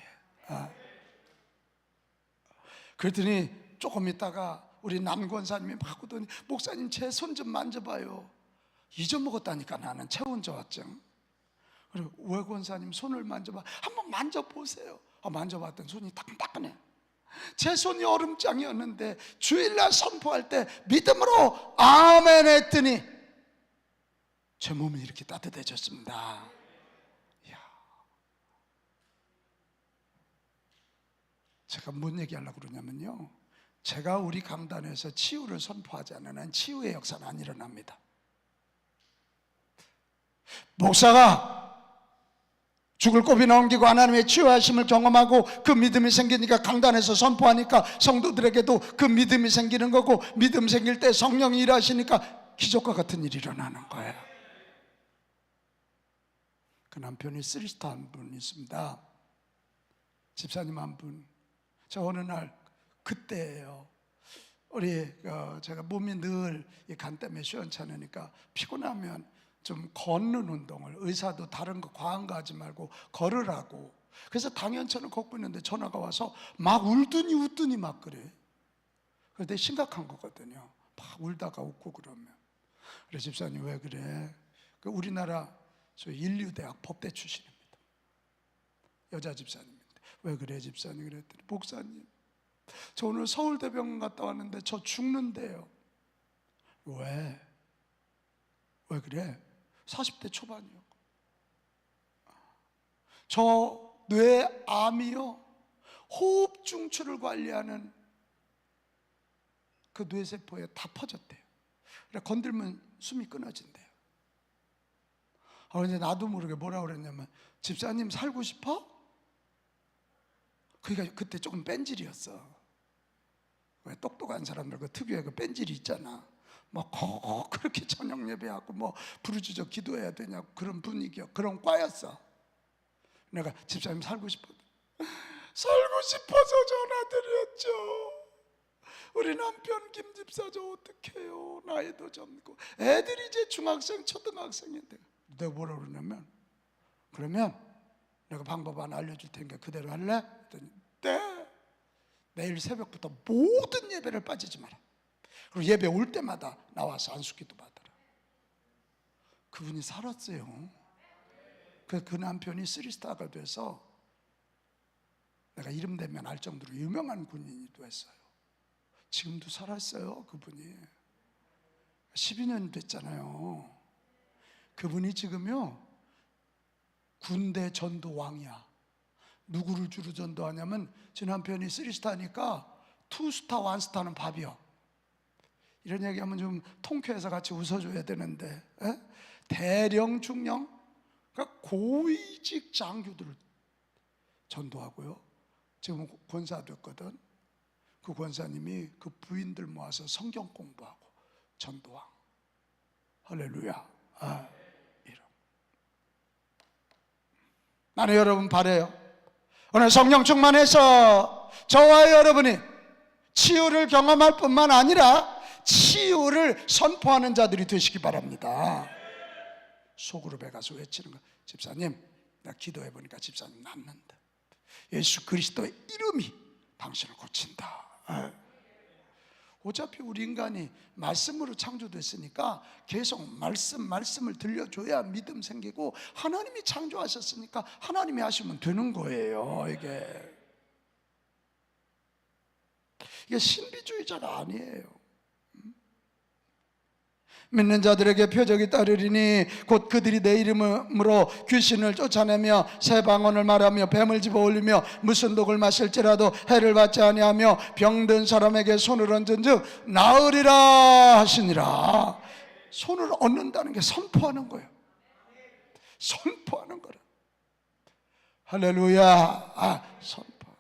그랬더니 조금 있다가 우리 남권사님이 막 오더니 목사님 제 손 좀 만져봐요. 잊어먹었다니까 나는 체온저하증. 그리고 왜 권사님 손을 만져봐. 한번 만져보세요. 만져봤더니 손이 따끈따끈해. 제 손이 얼음장이었는데 주일날 선포할 때 믿음으로 아멘 했더니 제 몸이 이렇게 따뜻해졌습니다. 이야. 제가 뭔 얘기하려고 그러냐면요, 제가 우리 강단에서 치유를 선포하지 않으면 치유의 역사는 안 일어납니다. 목사가 죽을 고비 넘기고 하나님의 치유하심을 경험하고 그 믿음이 생기니까 강단에서 선포하니까 성도들에게도 그 믿음이 생기는 거고, 믿음 생길 때 성령이 일하시니까 기적과 같은 일이 일어나는 거예요. 그 남편이 쓰리스타 한 분 있습니다. 집사님 한 분. 저 어느 날 그때예요. 우리 제가 몸이 늘 간 때문에 시원찮으니까 피곤하면 좀 걷는 운동을, 의사도 다른 거 과한 거 하지 말고 걸으라고. 그래서 당연찮은 걷고 있는데 전화가 와서 막 울더니 웃더니 막 그래. 그런데 심각한 거거든요. 막 울다가 웃고 그러면. 그래, 집사님 왜 그래? 그 우리나라 저 인류대학 법대 출신입니다. 여자 집사님인데 왜 그래 집사님? 그랬더니 목사님 저 오늘 서울대병원 갔다 왔는데 저 죽는데요. 왜? 왜 그래? 40대 초반이었고 저 뇌암이요, 호흡 중추를 관리하는 그 뇌세포에 다 퍼졌대요. 그래 건들면 숨이 끊어진대요. 그런데 나도 모르게 뭐라 그랬냐면 집사님 살고 싶어? 그러니까 그때 조금 뺀질이었어. 왜 똑똑한 사람들 그 특유의 그 뺀질이 있잖아. 막 그렇게 저녁 예배하고 뭐 부르짖어 기도해야 되냐고 그런 분위기야. 그런 과였어. 내가 집사님 살고 싶어? 살고 싶어서 전화드렸죠. 우리 남편 김 집사 저 어떡해요? 나이도 젊고 애들이 이제 중학생 초등학생인데. 내가 뭐라 그러냐면 그러면 내가 방법 하나 알려줄 테니까 그대로 할래? 그랬더니 네, 내일 새벽부터 모든 예배를 빠지지 마라. 그리고 예배 올 때마다 나와서 안수기도 받아라. 그분이 살았어요. 그 남편이 쓰리스타가 돼서 내가 이름 대면 알 정도로 유명한 군인이 됐어요. 지금도 살았어요. 그분이 12년 됐잖아요. 그분이 지금요 군대 전도왕이야. 누구를 주로 전도하냐면 제 남편이 쓰리스타니까 투스타 원스타는 밥이요. 이런 얘기하면 좀 통쾌해서 같이 웃어줘야 되는데, 대령 중령, 그러니까 고위직 장교들을 전도하고요. 지금 권사 됐거든. 그 권사님이 그 부인들 모아서 성경 공부하고 전도왕. 할렐루야. 이런. 나는 여러분 바래요. 오늘 성령 충만해서 저와 여러분이 치유를 경험할 뿐만 아니라 치유를 선포하는 자들이 되시기 바랍니다. 소그룹에 가서 외치는 거. 집사님, 나 기도해 보니까 집사님 낫는다. 예수 그리스도의 이름이 당신을 고친다. 어차피 우리 인간이 말씀으로 창조됐으니까 계속 말씀을 들려줘야 믿음 생기고, 하나님이 창조하셨으니까 하나님이 하시면 되는 거예요. 이게 신비주의자가 아니에요. 믿는 자들에게 표적이 따르리니 곧 그들이 내 이름으로 귀신을 쫓아내며 새 방언을 말하며 뱀을 집어올리며 무슨 독을 마실지라도 해를 받지 아니하며 병든 사람에게 손을 얹은즉 나으리라 하시니라. 손을 얻는다는 게 선포하는 거예요. 선포하는 거라. 할렐루야. 선포.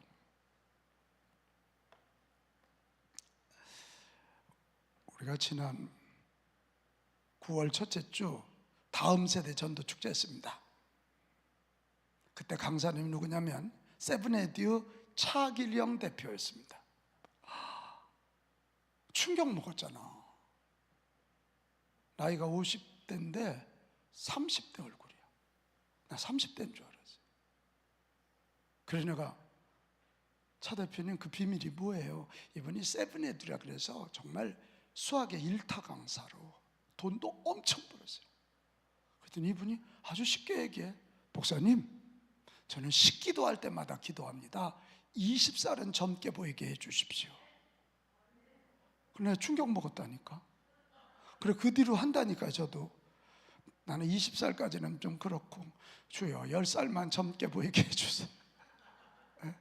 우리가 지난 9월 첫째 주 다음 세대 전도 축제했습니다. 그때 강사님이 누구냐면 세븐에듀 차길영 대표였습니다. 충격 먹었잖아. 나이가 50대인데 30대 얼굴이야. 나 30대인 줄 알았어. 그래서 내가 차 대표님 그 비밀이 뭐예요? 이분이 세븐에듀라 그래서 정말 수학의 1타 강사로 돈도 엄청 벌었어요. 그랬더니 이분이 아주 쉽게 얘기해. 목사님, 저는 식기도할 때마다 기도합니다. 20살은 젊게 보이게 해주십시오. 그래 충격 먹었다니까. 그래 그 뒤로 한다니까. 저도 나는 20살까지는 좀 그렇고 주여 10살만 젊게 보이게 해주세요. 네?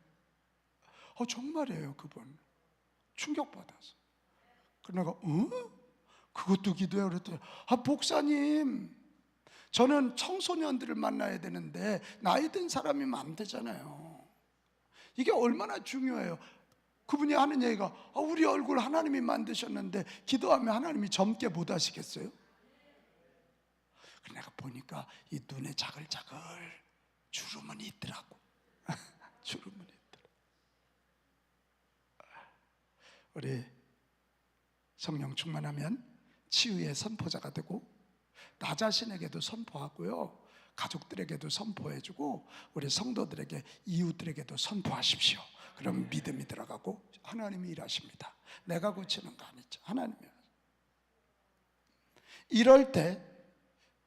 정말이에요. 그분 충격받아서. 그래 내가 그것도 기도해. 그랬더니 목사님, 저는 청소년들을 만나야 되는데 나이 든 사람이면 안 되잖아요. 이게 얼마나 중요해요. 그분이 하는 얘기가 우리 얼굴 하나님이 만드셨는데 기도하면 하나님이 젊게 못 하시겠어요? 내가 보니까 이 눈에 자글자글 주름은 있더라고. 주름은 있더라고. 우리 성령 충만하면 치유의 선포자가 되고 나 자신에게도 선포하고요, 가족들에게도 선포해주고 우리 성도들에게, 이웃들에게도 선포하십시오. 그럼 믿음이 들어가고 하나님이 일하십니다. 내가 고치는 거 아니죠. 하나님이. 이럴 때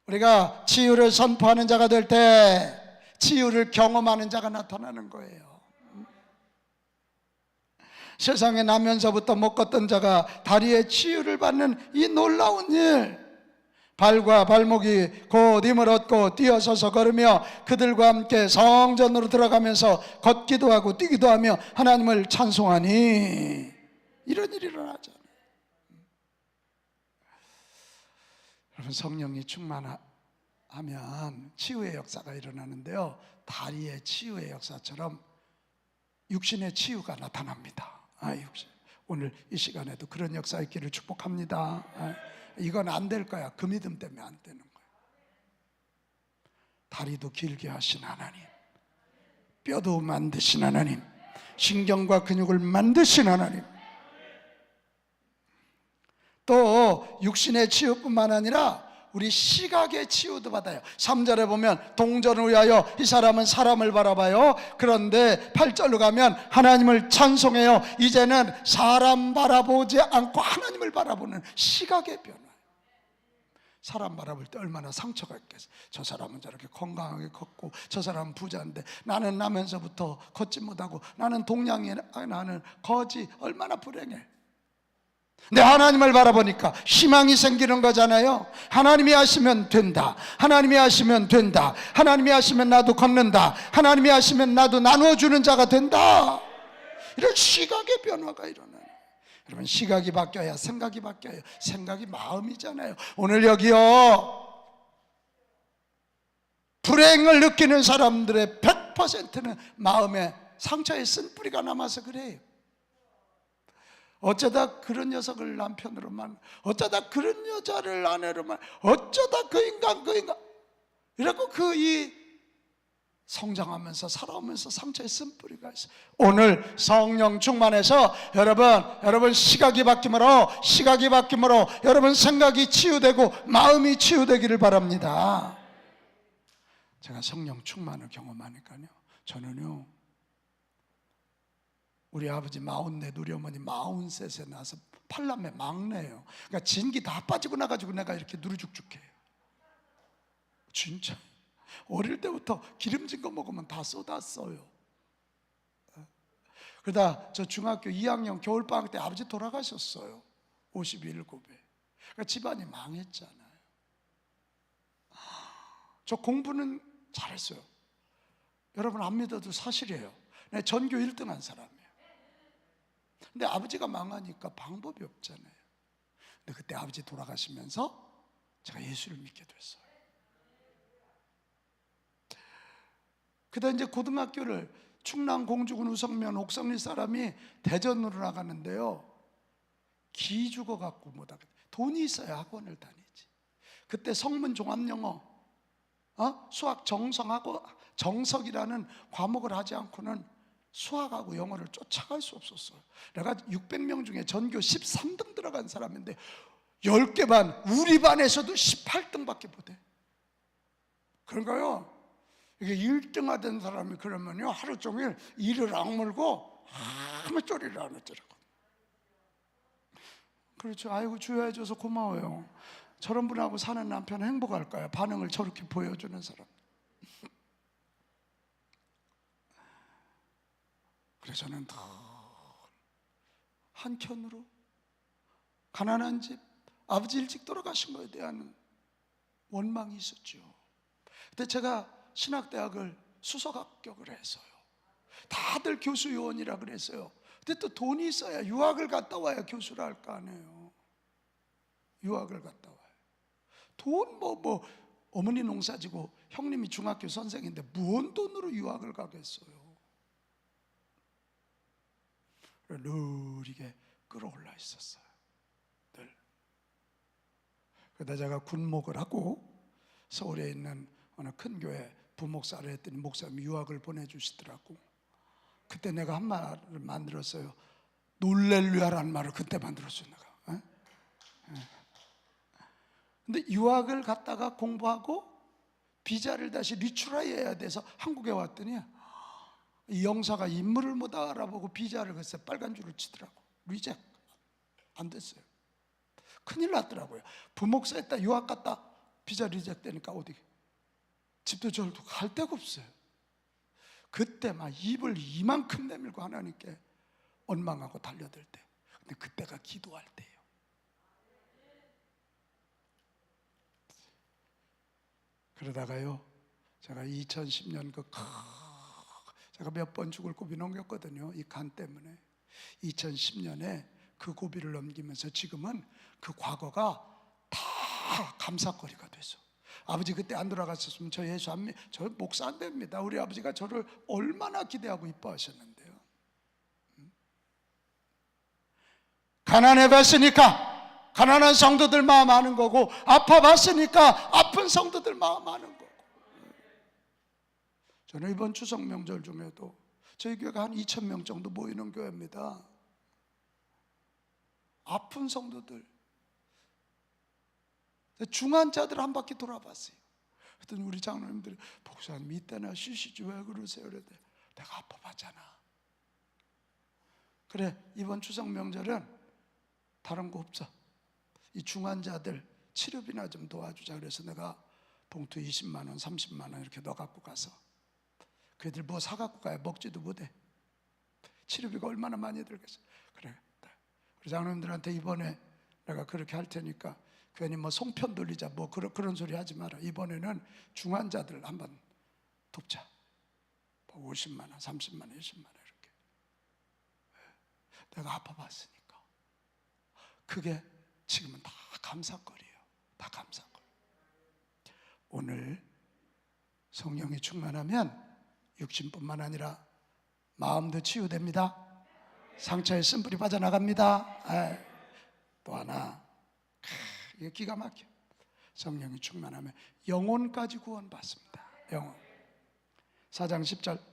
우리가 치유를 선포하는 자가 될 때 치유를 경험하는 자가 나타나는 거예요. 세상에 나면서부터 못 걷던 자가 다리에 치유를 받는 이 놀라운 일, 발과 발목이 곧 힘을 얻고 뛰어서서 걸으며 그들과 함께 성전으로 들어가면서 걷기도 하고 뛰기도 하며 하나님을 찬송하니, 이런 일이 일어나잖아요. 여러분, 성령이 충만하면 치유의 역사가 일어나는데요, 다리의 치유의 역사처럼 육신의 치유가 나타납니다. 육신. 오늘 이 시간에도 그런 역사 있기를 축복합니다. 이건 안 될 거야. 그 믿음 때문에 안 되는 거야. 다리도 길게 하신 하나님, 뼈도 만드신 하나님, 신경과 근육을 만드신 하나님, 또 육신의 치유뿐만 아니라 우리 시각의 치유도 받아요. 3절에 보면 동전을 위하여 이 사람은 사람을 바라봐요. 그런데 8절로 가면 하나님을 찬송해요. 이제는 사람 바라보지 않고 하나님을 바라보는 시각의 변화. 사람 바라볼 때 얼마나 상처가 있겠어. 저 사람은 저렇게 건강하게 걷고 저 사람은 부자인데 나는 나면서부터 걷지 못하고, 나는 동양인, 나는 거지. 얼마나 불행해. 근데 하나님을 바라보니까 희망이 생기는 거잖아요. 하나님이 하시면 된다. 하나님이 하시면 된다. 하나님이 하시면 나도 걷는다. 하나님이 하시면 나도 나눠주는 자가 된다. 이런 시각의 변화가 일어나요. 여러분, 시각이 바뀌어야 생각이 바뀌어요. 생각이 마음이잖아요. 오늘 여기요, 불행을 느끼는 사람들의 100%는 마음에 상처의 쓴뿌리가 남아서 그래요. 어쩌다 그런 녀석을 남편으로만, 어쩌다 그런 여자를 아내로만, 어쩌다 그 인간 이라고 이 성장하면서 살아오면서 상처에 쓴뿌리가 있어요. 오늘 성령 충만해서 여러분 시각이 바뀜으로 여러분 생각이 치유되고 마음이 치유되기를 바랍니다. 제가 성령 충만을 경험하니까요, 저는요, 우리 아버지 44, 우리 어머니 43에 나서 8남매 막내예요. 그러니까 진기 다 빠지고 나가지고 내가 이렇게 누르죽죽해요. 진짜 어릴 때부터 기름진 거 먹으면 다 쏟았어요. 그러다 저 중학교 2학년 겨울방학 때 아버지 돌아가셨어요. 57에. 그러니까 집안이 망했잖아요. 저 공부는 잘했어요. 여러분 안 믿어도 사실이에요. 내가 전교 1등 한 사람이에요. 근데 아버지가 망하니까 방법이 없잖아요. 근데 그때 아버지 돌아가시면서 제가 예수를 믿게 됐어요. 그다음 이제 고등학교를 충남 공주군 우성면 옥성리 사람이 대전으로 나갔는데요. 기죽어 갖고 못 하겠다. 돈이 있어야 학원을 다니지. 그때 성문 종합영어, 수학 정성하고 정석이라는 과목을 하지 않고는 수학하고 영어를 쫓아갈 수 없었어요. 내가 600명 중에 전교 13등 들어간 사람인데 10개 반, 우리 반에서도 18등밖에 못해. 그런가요? 이게 1등 하던 사람이 그러면요, 하루 종일 이를 악물고 아무 소리를 안 하더라고. 그렇죠. 아이고, 주여 해줘서 고마워요. 저런 분하고 사는 남편 행복할까요? 반응을 저렇게 보여주는 사람. 그래서 저는 더 한켠으로 가난한 집, 아버지 일찍 돌아가신 거에 대한 원망이 있었죠. 그때 제가 신학대학을 수석 합격을 했어요. 다들 교수 요원이라 그랬어요. 근데 또 돈이 있어야 유학을 갔다 와야 교수를 할 거 아니에요. 유학을 갔다 와요. 돈 어머니 농사지고 형님이 중학교 선생인데 무슨 돈으로 유학을 가겠어요. 늘 이게 끌어올라 있었어요. 늘. 그러다 제가 군목을 하고 서울에 있는 어느 큰 교회 부목사를 했더니 목사님이 유학을 보내주시더라고. 그때 내가 한 말을 만들었어요. 놀렐루야라는 말을 그때 만들었어요. 내가. 근데 유학을 갔다가 공부하고 비자를 다시 리출하이 해야 돼서 한국에 왔더니 이 영사가 인물을 못 알아보고 비자를 글쎄 빨간 줄을 치더라고. 리젝 안 됐어요. 큰일 났더라고요. 부목사 했다 유학 갔다 비자 리젝 되니까 어디 집도 저도 갈 데가 없어요. 그때 막 입을 이만큼 내밀고 하나님께 원망하고 달려들 때, 근데 그때가 기도할 때예요. 그러다가요, 제가 2010년 제가 몇 번 죽을 고비 넘겼거든요. 이 간 때문에. 2010년에 그 고비를 넘기면서 지금은 그 과거가 다 감사거리가 돼서, 아버지 그때 안 돌아가셨으면 저 예수 안 저 목사 안 됩니다. 우리 아버지가 저를 얼마나 기대하고 이뻐하셨는데요. 가난해 봤으니까 가난한 성도들 마음 아는 거고, 아파 봤으니까 아픈 성도들 마음 아는 거고. 저는 이번 추석 명절 중에도 저희 교회가 한 2,000명 정도 모이는 교회입니다. 아픈 성도들, 중환자들 한 바퀴 돌아봤어요. 그랬더니 우리 장로님들이 목사님 이때나 쉬시지 왜 그러세요? 그랬더니 내가 아파봤잖아. 그래, 이번 추석 명절은 다른 거 없어. 이 중환자들 치료비나 좀 도와주자. 그래서 내가 봉투 20만 원, 30만 원 이렇게 넣어갖고 가서, 그 애들 뭐 사갖고 가야 먹지도 못해. 치료비가 얼마나 많이 들겠어. 그래, 우리 장로님들한테 이번에 내가 그렇게 할 테니까 괜히 뭐 송편 돌리자 뭐 그런 소리 하지 마라. 이번에는 중환자들 한번 돕자. 50만 원, 30만 원, 20만 원 이렇게. 내가 아파봤으니까. 그게 지금은 다 감사거리예요. 다 감사거리. 오늘 성령이 충만하면 육신뿐만 아니라 마음도 치유됩니다. 상처의 쓴뿌리 빠져나갑니다. 또 하나, 이게 기가 막혀. 성령이 충만하면 영혼까지 구원받습니다. 영혼. 4장 10절.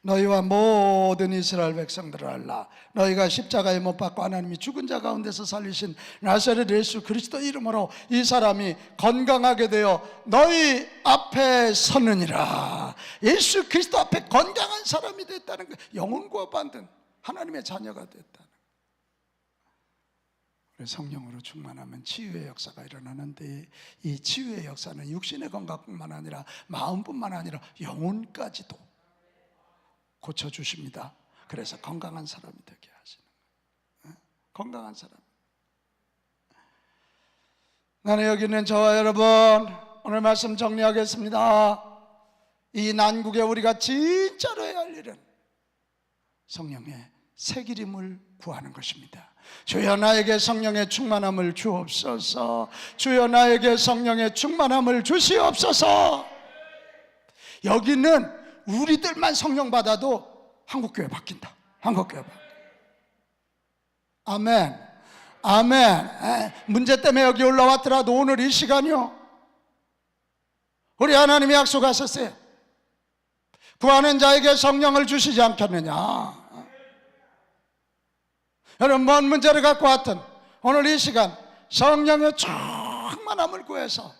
너희와 모든 이스라엘 백성들을 알라. 너희가 십자가에 못 박고 하나님이 죽은 자 가운데서 살리신 나사렛 예수 그리스도 이름으로 이 사람이 건강하게 되어 너희 앞에 서느니라. 예수 그리스도 앞에 건강한 사람이 됐다는 거예요. 영혼 구원받은 하나님의 자녀가 됐다는 거예요. 성령으로 충만하면 치유의 역사가 일어나는데, 이 치유의 역사는 육신의 건강뿐만 아니라 마음뿐만 아니라 영혼까지도 고쳐주십니다. 그래서 건강한 사람이 되게 하시는 거예요. 건강한 사람. 나는 여기 있는 저와 여러분, 오늘 말씀 정리하겠습니다. 이 난국에 우리가 진짜로 해야 할 일은 성령의 새기림을 구하는 것입니다. 주여 나에게 성령의 충만함을 주옵소서. 주여 나에게 성령의 충만함을 주시옵소서. 여기는 우리들만 성령 받아도 한국교회 바뀐다. 한국교회 바뀐다. 아멘. 아멘. 문제 때문에 여기 올라왔더라도 오늘 이 시간이요, 우리 하나님이 약속하셨어요. 구하는 자에게 성령을 주시지 않겠느냐. 여러분, 뭔 문제를 갖고 왔든 오늘 이 시간 성령의 충만함을 구해서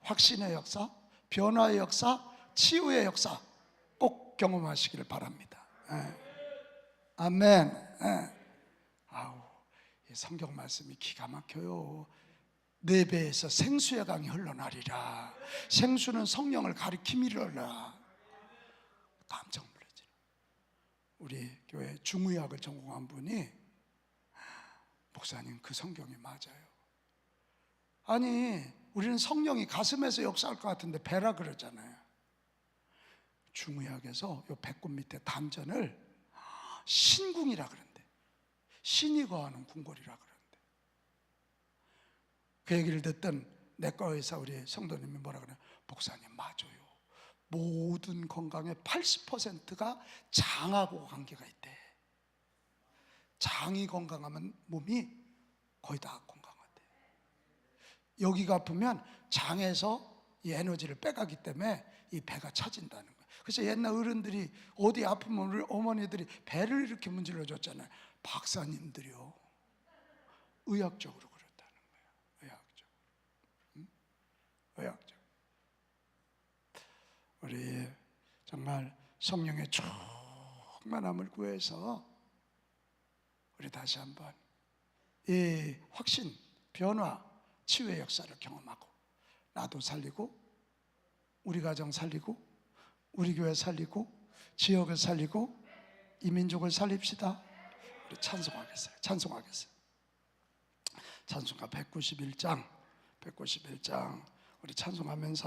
확신의 역사, 변화의 역사, 치유의 역사 꼭 경험하시기를 바랍니다. 아멘. 아우, 이 성경 말씀이 기가 막혀요. 네 배에서 생수의 강이 흘러나리라. 생수는 성령을 가리킴이라. 깜짝 놀랐죠. 우리 교회 중의학을 전공한 분이, 목사님 그 성경이 맞아요. 아니, 우리는 성령이 가슴에서 역사할 것 같은데 배라 그러잖아요. 중의학에서 요 배꼽 밑에 단전을 신궁이라 그런대. 신이 거하는 궁궐이라 그런대. 그 얘기를 듣던 내과 의사 우리 성도님이 뭐라 그래요? 목사님 맞아요. 모든 건강의 80%가 장하고 관계가 있대. 장이 건강하면 몸이 거의 다 건강하대. 여기가 아프면 장에서 이 에너지를 빼가기 때문에 이 배가 차진다는 거예요. 그래서 옛날 어른들이 어디 아프면 우리 어머니들이 배를 이렇게 문질러 줬잖아요. 박사님들이요, 의학적으로 그렇다는 거예요. 의학적으로. 우리 정말 성령의 충만함을 구해서 우리 다시 한번 이 확신, 변화, 치유의 역사를 경험하고, 나도 살리고, 우리 가정 살리고, 우리 교회 살리고, 지역을 살리고, 이 민족을 살립시다. 우리 찬송하겠어요. 찬송하겠어요. 찬송가 191장 우리 찬송하면서